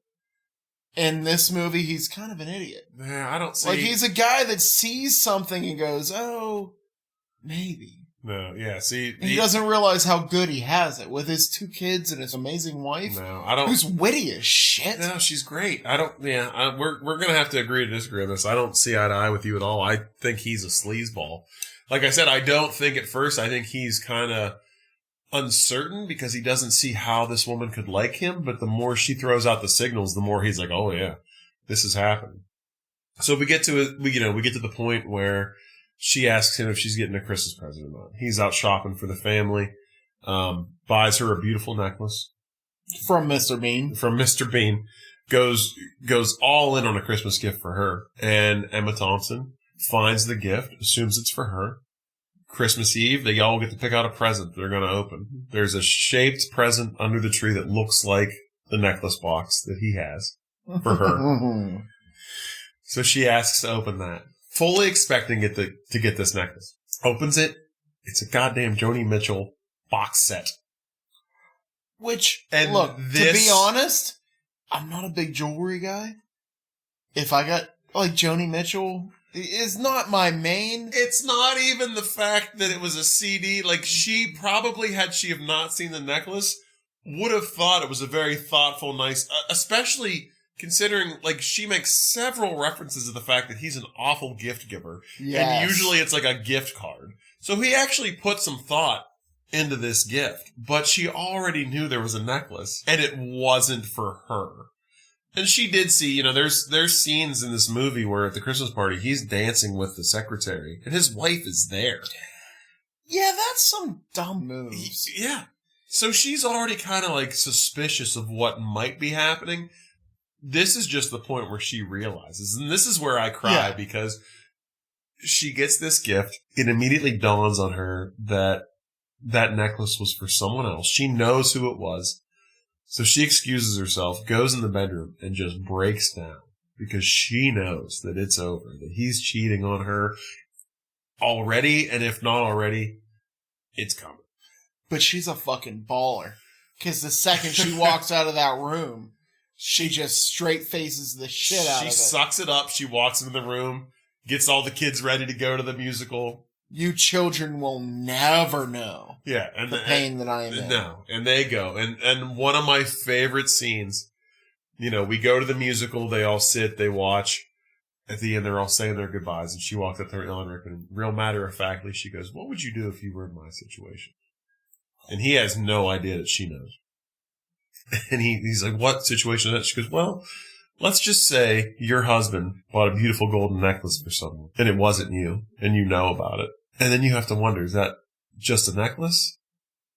Speaker 2: In this movie, he's kind of an idiot.
Speaker 1: Yeah, I don't see...
Speaker 2: Like, he's a guy that sees something and goes, oh, maybe.
Speaker 1: No, yeah, see...
Speaker 2: He doesn't realize how good he has it with his 2 kids and his amazing wife.
Speaker 1: No, I don't...
Speaker 2: Who's witty as shit.
Speaker 1: No, she's great. We're going to have to agree to disagree on this. I don't see eye to eye with you at all. I think he's a sleazeball. Like I said, I don't think at first, I think he's kind of uncertain because he doesn't see how this woman could like him, but the more she throws out the signals, the more he's like, oh yeah, this is happening. So we get to the point where she asks him if she's getting a Christmas present or not. He's out shopping for the family, buys her a beautiful necklace.
Speaker 2: From Mr. Bean.
Speaker 1: Goes all in on a Christmas gift for her. And Emma Thompson finds the gift, assumes it's for her. Christmas Eve, they all get to pick out a present they're going to open. There's a shaped present under the tree that looks like the necklace box that he has for her. So she asks to open that, fully expecting it to get this necklace. Opens it. It's a goddamn Joni Mitchell box set.
Speaker 2: Which, look, to be honest, I'm not a big jewelry guy. If I got, like, Joni Mitchell... is not my main.
Speaker 1: It's not even the fact that it was a CD. Like, she probably, had she have not seen the necklace, would have thought it was a very thoughtful, nice, especially considering, like, she makes several references to the fact that he's an awful gift giver. Yes. And usually it's like a gift card. So he actually put some thought into this gift, but she already knew there was a necklace, and it wasn't for her. And she did see, there's scenes in this movie where at the Christmas party, he's dancing with the secretary, and his wife is there.
Speaker 2: Yeah, that's some dumb moves.
Speaker 1: Yeah. So she's already kind of like suspicious of what might be happening. This is just the point where she realizes, and this is where I cry because she gets this gift. It immediately dawns on her that that necklace was for someone else. She knows who it was. So she excuses herself, goes in the bedroom, and just breaks down because she knows that it's over, that he's cheating on her already, and if not already, it's coming.
Speaker 2: but she's a fucking baller. Because the second she walks out of that room, she just straight faces the shit out of it.
Speaker 1: She sucks it up. She walks into the room, gets all the kids ready to go to the musical.
Speaker 2: You children will never know the pain that I am in.
Speaker 1: No, and they go. And one of my favorite scenes, we go to the musical, they all sit, they watch. At the end, they're all saying their goodbyes, and she walked up to Alan Rickman, and real matter-of-factly, she goes, "What would you do if you were in my situation?" And he has no idea that she knows. And he's like, "What situation is that?" She goes, "Well, let's just say your husband bought a beautiful golden necklace for someone, and it wasn't you, and you know about it. And then you have to wonder, is that just a necklace?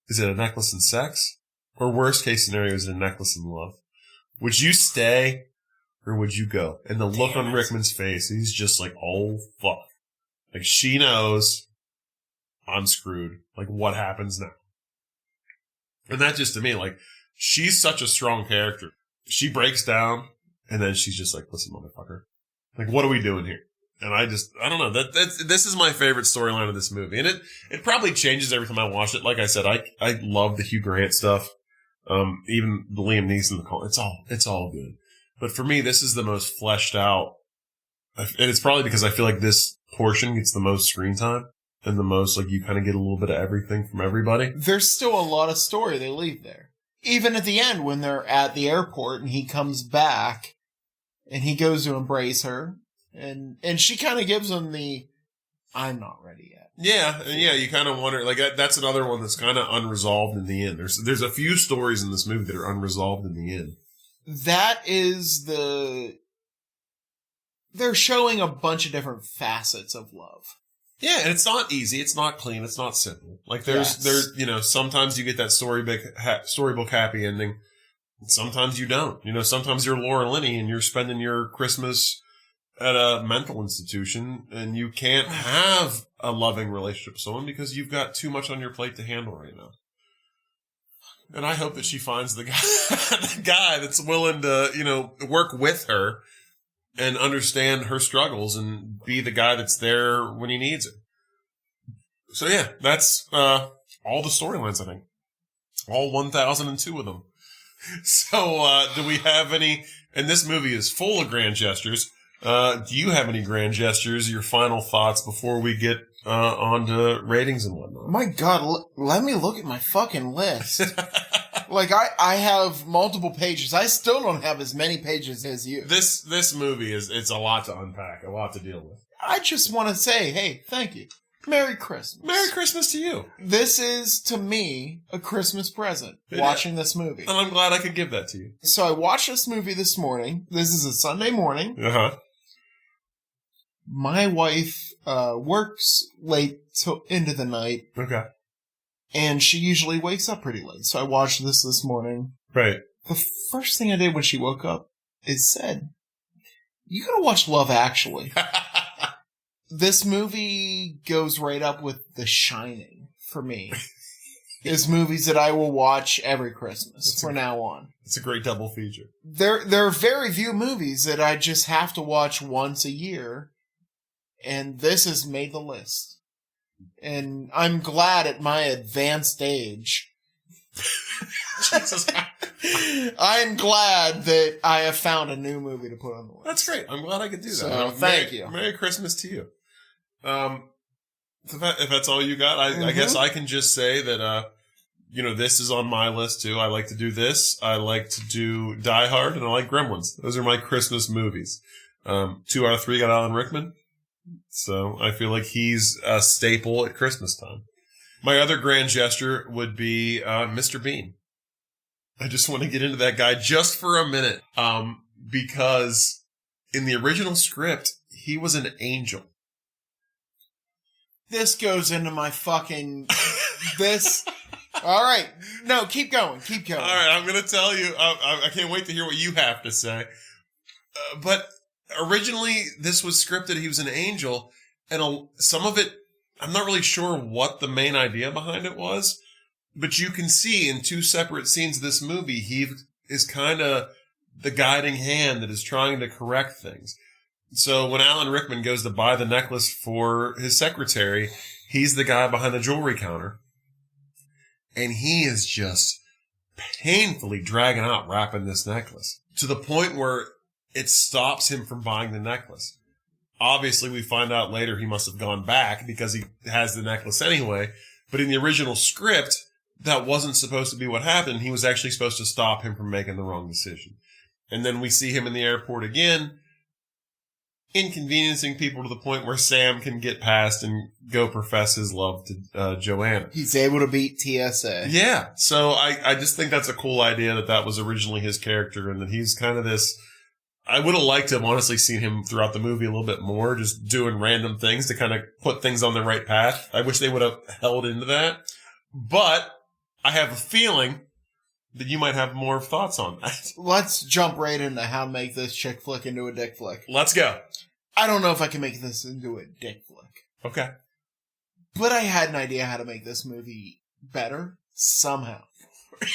Speaker 1: Is it a necklace in sex? Or worst case scenario, is it a necklace in love? Would you stay, or would you go?" And the look on Rickman's face, he's just like, "Oh, fuck." Like, she knows I'm screwed. Like, what happens now? And that just, to me, like, she's such a strong character. She breaks down, and then she's just like, "Listen, motherfucker. Like, what are we doing here?" And I don't know. This is my favorite storyline of this movie. And it probably changes every time I watch it. Like I said, I love the Hugh Grant stuff. Even the Liam Neeson, it's all good. But for me, this is the most fleshed out. And it's probably because I feel like this portion gets the most screen time and the most, like, you kind of get a little bit of everything from everybody.
Speaker 2: There's still a lot of story they leave there. Even at the end, when they're at the airport and he comes back and he goes to embrace her, and she kind of gives him the, "I'm not ready yet."
Speaker 1: Yeah, you kind of wonder, like, that's another one that's kind of unresolved in the end. There's a few stories in this movie that are unresolved in the end.
Speaker 2: That is they're showing a bunch of different facets of love.
Speaker 1: Yeah, and it's not easy. It's not clean. It's not simple. Like, there's sometimes you get that storybook happy ending. And sometimes you don't. Sometimes you're Laura Linney and you're spending your Christmas at a mental institution and you can't have a loving relationship with someone because you've got too much on your plate to handle right now. And I hope that she finds the guy that's willing to, work with her and understand her struggles and be the guy that's there when he needs it. So yeah, that's all the storylines, I think. All 1,002 of them. So do we have any... And this movie is full of grand gestures. Do you have any grand gestures, your final thoughts before we get on to ratings and whatnot?
Speaker 2: My God, let me look at my fucking list. Like, I have multiple pages. I still don't have as many pages as you.
Speaker 1: This movie it's a lot to unpack, a lot to deal with.
Speaker 2: I just want to say, hey, thank you. Merry Christmas.
Speaker 1: Merry Christmas to you.
Speaker 2: This is, to me, a Christmas present, watching this movie.
Speaker 1: And I'm glad I could give that to you.
Speaker 2: So I watched this movie this morning. This is a Sunday morning.
Speaker 1: Uh-huh.
Speaker 2: My wife works late into the night.
Speaker 1: Okay.
Speaker 2: And she usually wakes up pretty late. So I watched this morning.
Speaker 1: Right.
Speaker 2: The first thing I did when she woke up is said, "You gotta watch Love Actually." This movie goes right up with The Shining for me. Is movies that I will watch every Christmas from now on.
Speaker 1: It's a great double feature.
Speaker 2: There are very few movies that I just have to watch once a year. And this has made the list. And I'm glad at my advanced age.
Speaker 1: Jesus.
Speaker 2: I'm glad that I have found a new movie to put on the list.
Speaker 1: That's great. I'm glad I could do that.
Speaker 2: So, thank you.
Speaker 1: Merry Christmas to you. If that's all you got, I guess I can just say that, this is on my list too. I like to do this. I like to do Die Hard, and I like Gremlins. Those are my Christmas movies. 2 out of 3 got Alan Rickman. So I feel like he's a staple at Christmas time. My other grand gesture would be Mr. Bean. I just want to get into that guy just for a minute. Because in the original script, he was an angel.
Speaker 2: This goes into my fucking... All right. No, keep going. Keep going.
Speaker 1: All right, I'm going to tell you. I can't wait to hear what you have to say. But originally, this was scripted. He was an angel. And some of it, I'm not really sure what the main idea behind it was. But you can see in 2 separate scenes of this movie, he is kind of the guiding hand that is trying to correct things. So when Alan Rickman goes to buy the necklace for his secretary, he's the guy behind the jewelry counter. And he is just painfully dragging out wrapping this necklace to the point where it stops him from buying the necklace. Obviously, we find out later he must have gone back because he has the necklace anyway. But in the original script, that wasn't supposed to be what happened. He was actually supposed to stop him from making the wrong decision. And then we see him in the airport again, inconveniencing people to the point where Sam can get past and go profess his love to Joanna.
Speaker 2: He's able to beat TSA.
Speaker 1: Yeah. So I just think that's a cool idea that was originally his character and that he's kind of this... I would have liked to have honestly seen him throughout the movie a little bit more, just doing random things to kind of put things on the right path. I wish they would have held into that. But I have a feeling that you might have more thoughts on that.
Speaker 2: Let's jump right into how to make this chick flick into a dick flick.
Speaker 1: Let's go.
Speaker 2: I don't know if I can make this into a dick flick.
Speaker 1: Okay.
Speaker 2: But I had an idea how to make this movie better somehow.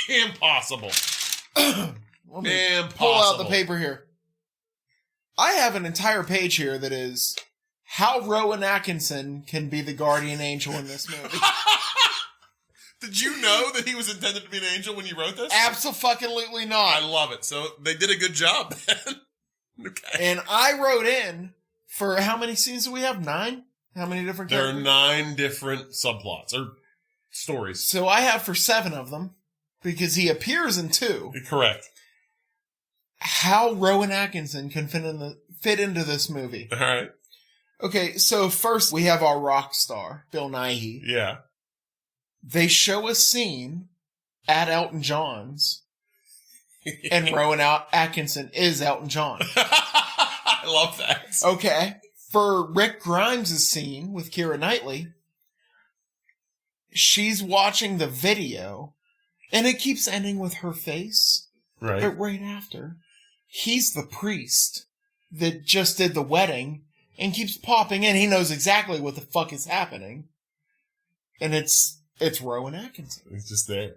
Speaker 1: Impossible.
Speaker 2: Let me pull out the paper here. I have an entire page here that is how Rowan Atkinson can be the guardian angel in this movie.
Speaker 1: Did you know that he was intended to be an angel when you wrote this?
Speaker 2: Absolutely not.
Speaker 1: I love it. So they did a good job then. Okay.
Speaker 2: And I wrote in for how many scenes do we have? 9? How many different characters?
Speaker 1: There are 9 different subplots or stories.
Speaker 2: So I have for 7 of them because he appears in 2.
Speaker 1: Correct.
Speaker 2: How Rowan Atkinson can fit into this movie.
Speaker 1: All right.
Speaker 2: Okay, so first we have our rock star, Bill Nighy.
Speaker 1: Yeah.
Speaker 2: They show a scene at Elton John's, and Rowan Atkinson is Elton John.
Speaker 1: I love that.
Speaker 2: Okay. For Rick Grimes' scene with Keira Knightley, she's watching the video, and it keeps ending with her face.
Speaker 1: Right.
Speaker 2: But right after, he's the priest that just did the wedding and keeps popping in. He knows exactly what the fuck is happening. And it's Rowan Atkinson.
Speaker 1: He's just there.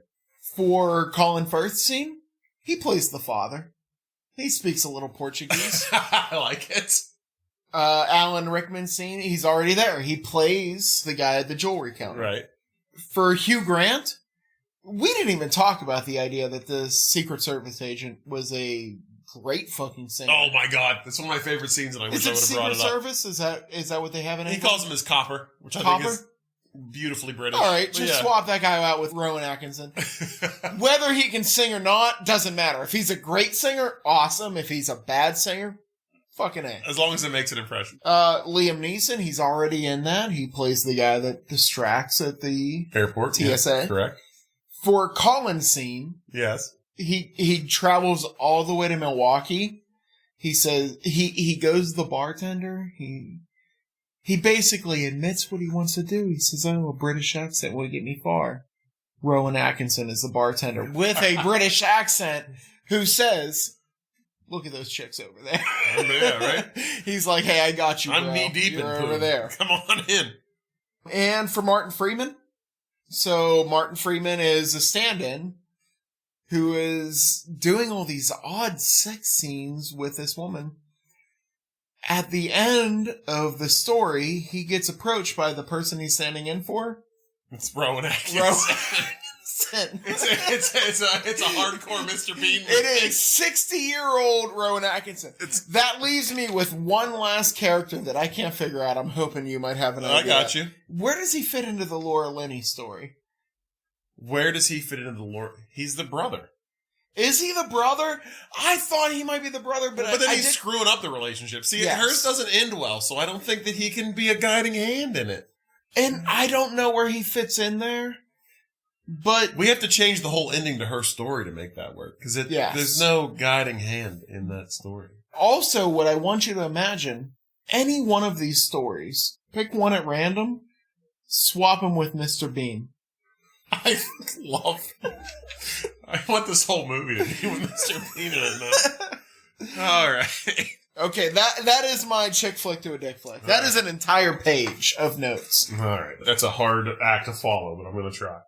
Speaker 2: For Colin Firth's scene, he plays the father. He speaks a little Portuguese.
Speaker 1: I like it.
Speaker 2: Alan Rickman's scene, he's already there. He plays the guy at the jewelry counter.
Speaker 1: Right.
Speaker 2: For Hugh Grant, we didn't even talk about the idea that the Secret Service agent was a great fucking singer.
Speaker 1: Oh my god, that's one of my favorite scenes, and I wish I would have brought it up.
Speaker 2: Secret Service? Is that what they have in it?
Speaker 1: He calls him his copper, which I think is beautifully British.
Speaker 2: All right, just swap that guy out with Rowan Atkinson. Whether he can sing or not doesn't matter. If he's a great singer, awesome. If he's a bad singer, fucking A.
Speaker 1: As long as it makes an impression.
Speaker 2: Liam Neeson, he's already in that. He plays the guy that distracts at the
Speaker 1: airport.
Speaker 2: TSA.
Speaker 1: Yeah, correct.
Speaker 2: For Colin's scene,
Speaker 1: yes,
Speaker 2: he travels all the way to Milwaukee. He says he goes to the bartender. He basically admits what he wants to do. He says, "Oh, a British accent will get me far." Rowan Atkinson is the bartender with a British accent who says, "Look at those chicks over there."
Speaker 1: Yeah, right.
Speaker 2: He's like, "Hey, I got you.
Speaker 1: I'm knee deep in
Speaker 2: over there.
Speaker 1: Come on in."
Speaker 2: And for Martin Freeman. So Martin Freeman is a stand-in who is doing all these odd sex scenes with this woman. At the end of the story, he gets approached by the person he's standing in for.
Speaker 1: It's Rowan Atkinson. It's a hardcore Mr. Bean movie.
Speaker 2: It is 60-year-old Rowan Atkinson. That leaves me with one last character that I can't figure out. I'm hoping you might have an idea.
Speaker 1: I got you.
Speaker 2: Where does he fit into the Laura Linney story?
Speaker 1: Where does he fit into the lore? He's the brother.
Speaker 2: Is he the brother? I thought he might be the brother, but
Speaker 1: then he's screwing up the relationship. See, hers doesn't end well, so I don't think that he can be a guiding hand in it.
Speaker 2: And I don't know where he fits in there. But
Speaker 1: we have to change the whole ending to her story to make that work. Because there's no guiding hand in that story.
Speaker 2: Also, what I want you to imagine, any one of these stories, pick one at random, swap them with Mr. Bean.
Speaker 1: I want this whole movie to be with Mr. Bean in it now. All right.
Speaker 2: Okay, that is my chick flick to a dick flick. That is an entire page of notes.
Speaker 1: All right. That's a hard act to follow, but I'm going to try.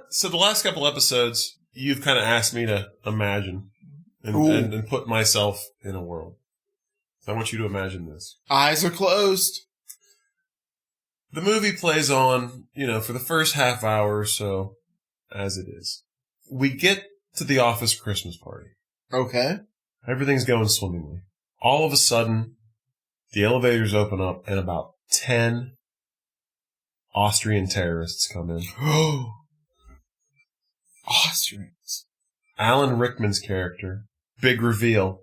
Speaker 1: So the last couple episodes, you've kind of asked me to imagine and put myself in a world. So I want you to imagine this.
Speaker 2: Eyes are closed.
Speaker 1: The movie plays on, for the first half hour or so, as it is. We get to the office Christmas party.
Speaker 2: Okay.
Speaker 1: Everything's going swimmingly. All of a sudden, the elevators open up and about 10 Austrian terrorists come in.
Speaker 2: Austrians.
Speaker 1: Alan Rickman's character, big reveal.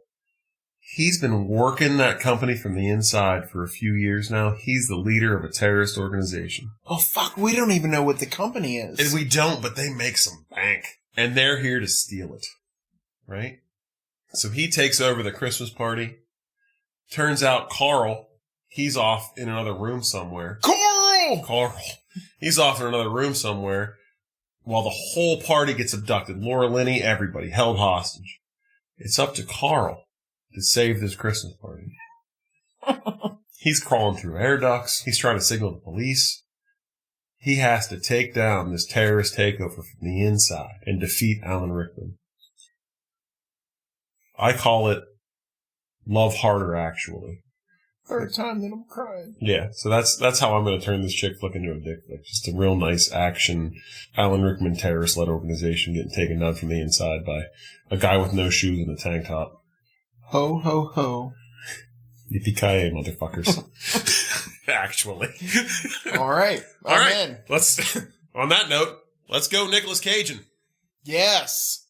Speaker 1: He's been working that company from the inside for a few years now. He's the leader of a terrorist organization.
Speaker 2: Oh, fuck. We don't even know what the company is.
Speaker 1: And we don't, but they make some bank. And they're here to steal it. Right? So he takes over the Christmas party. Turns out Carl, he's off in another room somewhere. Carl! He's off in another room somewhere while the whole party gets abducted. Laura Linney, everybody, held hostage. It's up to Carl to save this Christmas party. He's crawling through air ducts. He's trying to signal the police. He has to take down this terrorist takeover from the inside and defeat Alan Rickman. I call it Love Harder, actually.
Speaker 2: Third time that I'm crying.
Speaker 1: Yeah, so that's how I'm going to turn this chick flick into a dick flick. Just a real nice action Alan Rickman terrorist-led organization getting taken down from the inside by a guy with no shoes and a tank top.
Speaker 2: Ho, ho, ho.
Speaker 1: Yippee-ki-yay, motherfuckers. Actually.
Speaker 2: All right.
Speaker 1: All right.
Speaker 2: In.
Speaker 1: On that note, let's go Nicolas Cage.
Speaker 2: Yes.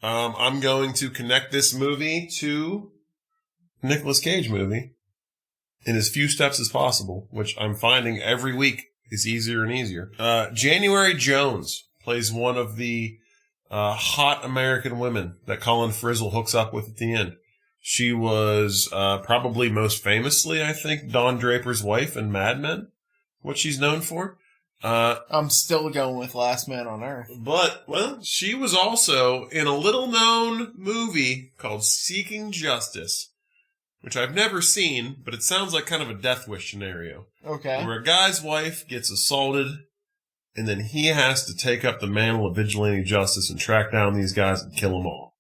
Speaker 1: I'm going to connect this movie to a Nicolas Cage movie in as few steps as possible, which I'm finding every week is easier and easier. January Jones plays one of the hot American women that Colin Frizzle hooks up with at the end. She was probably most famously, I think, Don Draper's wife in Mad Men, what she's known for.
Speaker 2: I'm still going with Last Man on Earth.
Speaker 1: But, well, she was also in a little-known movie called Seeking Justice, which I've never seen, but it sounds like kind of a Death Wish scenario.
Speaker 2: Okay.
Speaker 1: Where a guy's wife gets assaulted, and then he has to take up the mantle of vigilante justice and track down these guys and kill them all.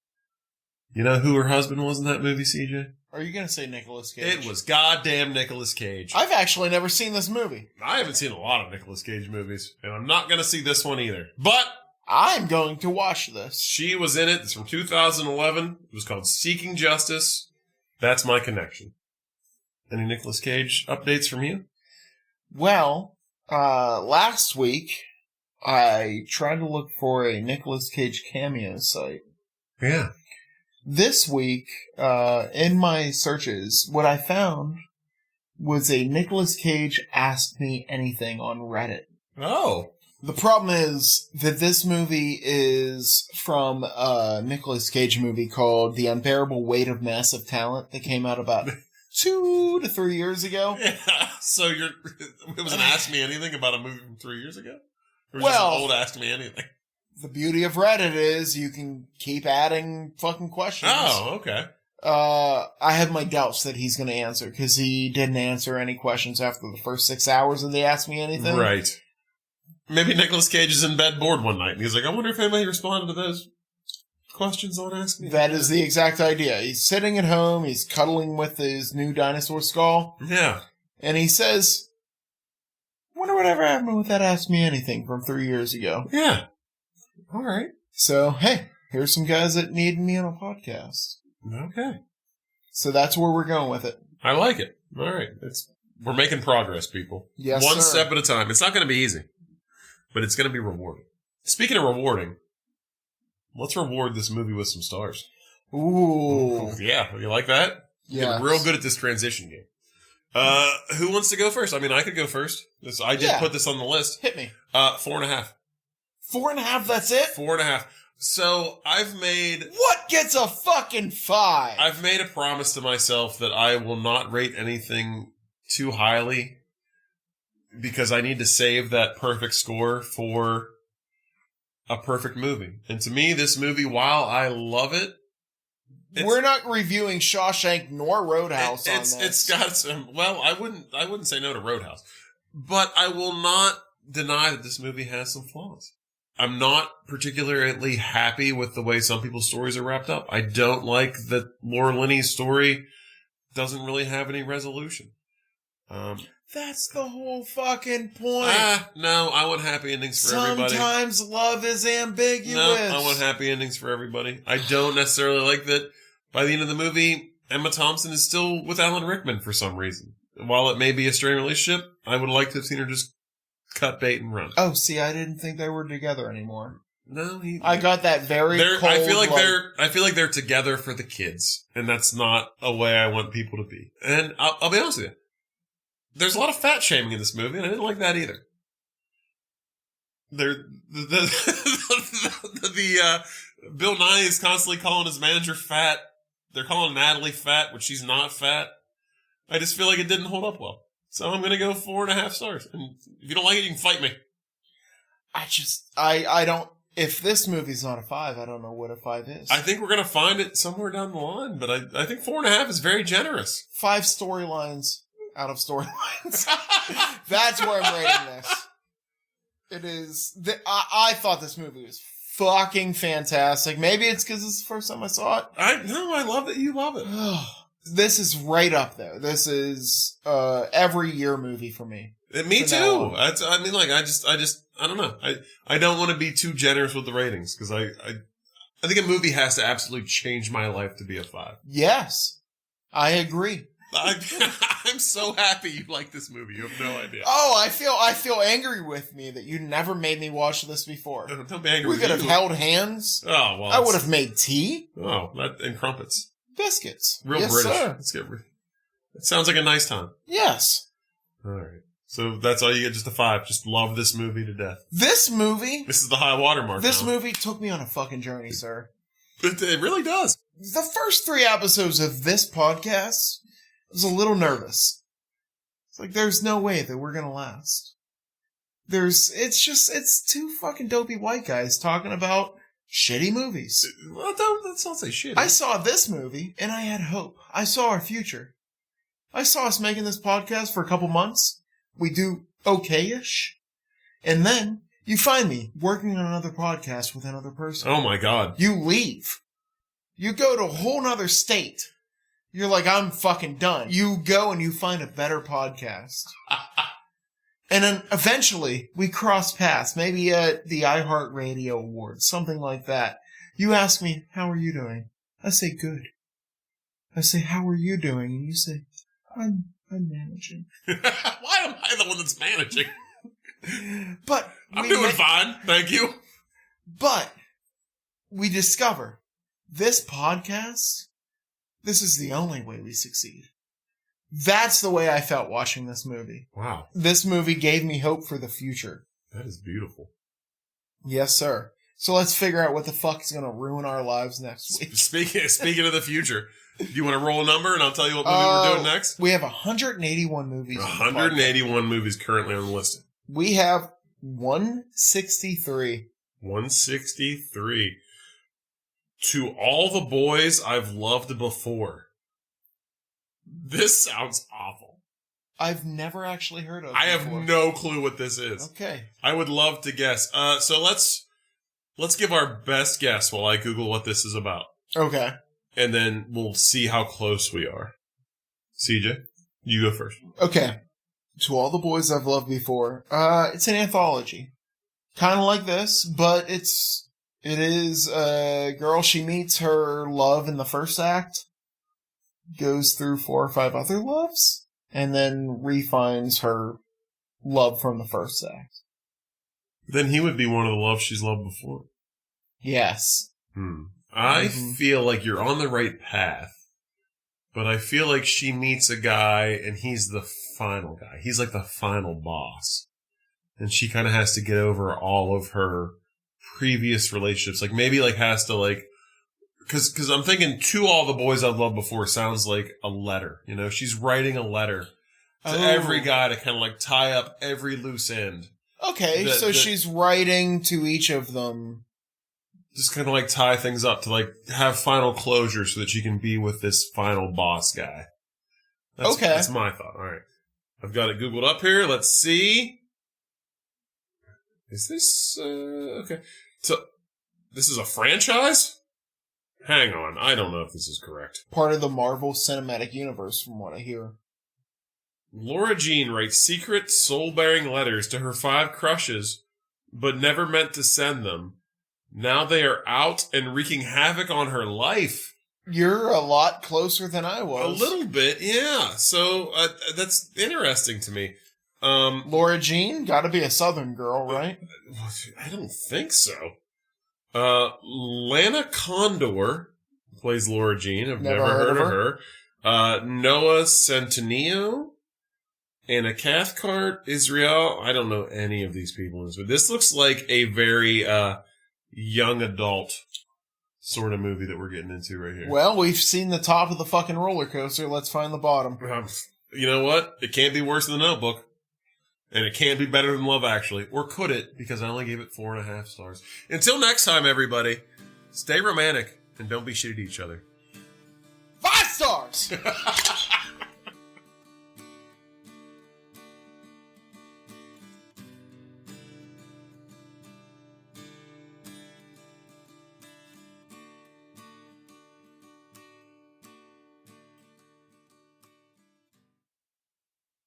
Speaker 1: You know who her husband was in that movie, CJ?
Speaker 2: Are you going to say Nicolas Cage?
Speaker 1: It was goddamn Nicolas Cage.
Speaker 2: I've actually never seen this movie.
Speaker 1: I haven't seen a lot of Nicolas Cage movies, and I'm not going to see this one either. But
Speaker 2: I'm going to watch this.
Speaker 1: She was in it. It's from 2011. It was called Seeking Justice. That's my connection. Any Nicolas Cage updates from you?
Speaker 2: Well, last week, I tried to look for a Nicolas Cage cameo site.
Speaker 1: Yeah.
Speaker 2: This week, in my searches, what I found was a Nicolas Cage Ask Me Anything on Reddit.
Speaker 1: Oh.
Speaker 2: The problem is that this movie is from a Nicolas Cage movie called The Unbearable Weight of Massive Talent that came out about 2 to 3 years ago.
Speaker 1: Yeah. So it was an Ask Me Anything about a movie from 3 years ago? Or was
Speaker 2: Well,
Speaker 1: it an old Ask Me Anything?
Speaker 2: The beauty of Reddit is you can keep adding fucking questions.
Speaker 1: Oh, okay.
Speaker 2: I have my doubts that he's going to answer because he didn't answer any questions after the first 6 hours of the Ask Me Anything.
Speaker 1: Right. Maybe Nicolas Cage is in bed bored one night and he's like, I wonder if anybody responded to those questions on Ask Me.
Speaker 2: That is the exact idea. He's sitting at home, he's cuddling with his new dinosaur skull.
Speaker 1: Yeah.
Speaker 2: And he says, wonder whatever happened with that Ask Me Anything from 3 years ago.
Speaker 1: Yeah. All right.
Speaker 2: So, hey, here's some guys that need me on a podcast.
Speaker 1: Okay.
Speaker 2: So that's where we're going with it.
Speaker 1: I like it. All right. We're making progress, people.
Speaker 2: Yes,
Speaker 1: One
Speaker 2: sir.
Speaker 1: step at a time. It's not going to be easy, but it's going to be rewarding. Speaking of rewarding, let's reward this movie with some stars.
Speaker 2: Ooh.
Speaker 1: Yeah. You like that?
Speaker 2: Yeah.
Speaker 1: Getting real good at this transition game. Who wants to go first? I mean, I could go first. I did put this on the list.
Speaker 2: Hit me.
Speaker 1: 4.5.
Speaker 2: 4.5, that's it?
Speaker 1: 4.5. So I've made...
Speaker 2: What gets a fucking 5?
Speaker 1: I've made a promise to myself that I will not rate anything too highly because I need to save that perfect score for a perfect movie. And to me, this movie, while I love it...
Speaker 2: We're not reviewing Shawshank nor Roadhouse on this.
Speaker 1: It's got some... Well, I wouldn't say no to Roadhouse. But I will not deny that this movie has some flaws. I'm not particularly happy with the way some people's stories are wrapped up. I don't like that Laura Linney's story doesn't really have any resolution.
Speaker 2: That's the whole fucking point.
Speaker 1: No, I want happy endings for everybody.
Speaker 2: Sometimes love is ambiguous.
Speaker 1: No, I want happy endings for everybody. I don't necessarily like that by the end of the movie, Emma Thompson is still with Alan Rickman for some reason. While it may be a strained relationship, I would like to have seen her just cut bait and run.
Speaker 2: Oh, see, I didn't think they were together anymore.
Speaker 1: No,
Speaker 2: I got that very cold.
Speaker 1: I feel like they're together for the kids, and that's not a way I want people to be. And I'll be honest with you, there's a lot of fat shaming in this movie, and I didn't like that either. Bill Nye is constantly calling his manager fat. They're calling Natalie fat, but she's not fat. I just feel like it didn't hold up well. So I'm going to go 4.5 stars. And if you don't like it, you can fight me.
Speaker 2: I don't, if this movie's not a 5, I don't know what a 5 is.
Speaker 1: I think we're going to find it somewhere down the line, but I think 4.5 is very generous.
Speaker 2: 5 storylines out of storylines. That's where I'm rating this. It is, I thought this movie was fucking fantastic. Maybe it's because it's the first time I saw it.
Speaker 1: I love it. You love it.
Speaker 2: This is right up there. This is every year movie for me.
Speaker 1: Me too. I don't know. I don't want to be too generous with the ratings because I think a movie has to absolutely change my life to be a 5.
Speaker 2: Yes, I agree.
Speaker 1: I'm so happy you like this movie. You have no idea.
Speaker 2: Oh, I feel angry with me that you never made me watch this before.
Speaker 1: Don't be angry.
Speaker 2: We could have held hands.
Speaker 1: Oh well.
Speaker 2: I would have made tea.
Speaker 1: Oh, and crumpets.
Speaker 2: Biscuits.
Speaker 1: Real
Speaker 2: yes,
Speaker 1: British.
Speaker 2: Sir.
Speaker 1: Let's get. It sounds like a nice time.
Speaker 2: Yes.
Speaker 1: All right. So that's all you get. Just a 5. Just love this movie to death.
Speaker 2: This movie.
Speaker 1: This is the high watermark.
Speaker 2: This movie took me on a fucking journey, sir.
Speaker 1: It really does.
Speaker 2: The first 3 episodes of this podcast, I was a little nervous. It's like, there's no way that we're gonna last. It's 2 fucking dopey white guys talking about shitty movies.
Speaker 1: Well, let's not say shitty.
Speaker 2: I saw this movie, and I had hope. I saw our future. I saw us making this podcast for a couple months. We do okay-ish. And then, you find me working on another podcast with another person.
Speaker 1: Oh my god.
Speaker 2: You leave. You go to a whole nother state. You're like, I'm fucking done. You go and you find a better podcast. And then eventually we cross paths, maybe at the iHeartRadio Awards, something like that. You ask me, how are you doing? I say, good. I say, how are you doing? And you say, I'm managing.
Speaker 1: Why am I the one that's managing?
Speaker 2: But
Speaker 1: I'm doing fine, thank you.
Speaker 2: But we discover this podcast, this is the only way we succeed. That's the way I felt watching this movie.
Speaker 1: Wow.
Speaker 2: This movie gave me hope for the future.
Speaker 1: That is beautiful.
Speaker 2: Yes, sir. So let's figure out what the fuck is going to ruin our lives next week.
Speaker 1: Speaking of the future, do you want to roll a number and I'll tell you what movie we're doing next?
Speaker 2: We have 181 movies.
Speaker 1: 181 movies currently on the list.
Speaker 2: We have 163.
Speaker 1: 163. To All the Boys I've Loved Before. This sounds awful.
Speaker 2: I've never actually heard of it.
Speaker 1: I have no clue what this is.
Speaker 2: Okay.
Speaker 1: I would love to guess. So let's give our best guess while I Google what this is about.
Speaker 2: Okay.
Speaker 1: And then we'll see how close we are. CJ, you go first.
Speaker 2: Okay. To All the Boys I've Loved Before. It's an anthology. Kind of like this, but it is a girl, she meets her love in the first act, goes through 4 or 5 other loves, and then refines her love from the first act.
Speaker 1: Then he would be one of the loves she's loved before.
Speaker 2: Yes.
Speaker 1: I feel like you're on the right path, but I feel like she meets a guy and he's the final guy. He's like the final boss. And she kind of has to get over all of her previous relationships. Like maybe like has to like, cause I'm thinking To All the Boys I've Loved Before sounds like a letter. You know, she's writing a letter to every guy to kind of like tie up every loose end.
Speaker 2: Okay, so she's writing to each of them.
Speaker 1: Just kind of like tie things up to like have final closure so that she can be with this final boss guy. That's my thought. All right. I've got it Googled up here. Let's see. Is this, okay. So, this is a franchise? Hang on. I don't know if this is correct.
Speaker 2: Part of the Marvel Cinematic Universe from what I hear.
Speaker 1: Laura Jean writes secret, soul-bearing letters to her 5 crushes, but never meant to send them. Now they are out and wreaking havoc on her life.
Speaker 2: You're a lot closer than I was.
Speaker 1: A little bit, yeah. So that's interesting to me.
Speaker 2: Laura Jean? Gotta be a Southern girl, right?
Speaker 1: I don't think so. Lana Condor plays Laura Jean. I've never heard of her. Noah Centineo. Anna Cathcart, Israel. I don't know any of these people in this, but this looks like a very young adult sort of movie that we're getting into right here.
Speaker 2: Well, we've seen the top of the fucking roller coaster. Let's find the bottom.
Speaker 1: You know what? It can't be worse than The Notebook. And it can't be better than Love Actually. Or could it? Because I only gave it 4.5 stars. Until next time, everybody, stay romantic and don't be shitty to each other.
Speaker 2: 5 stars!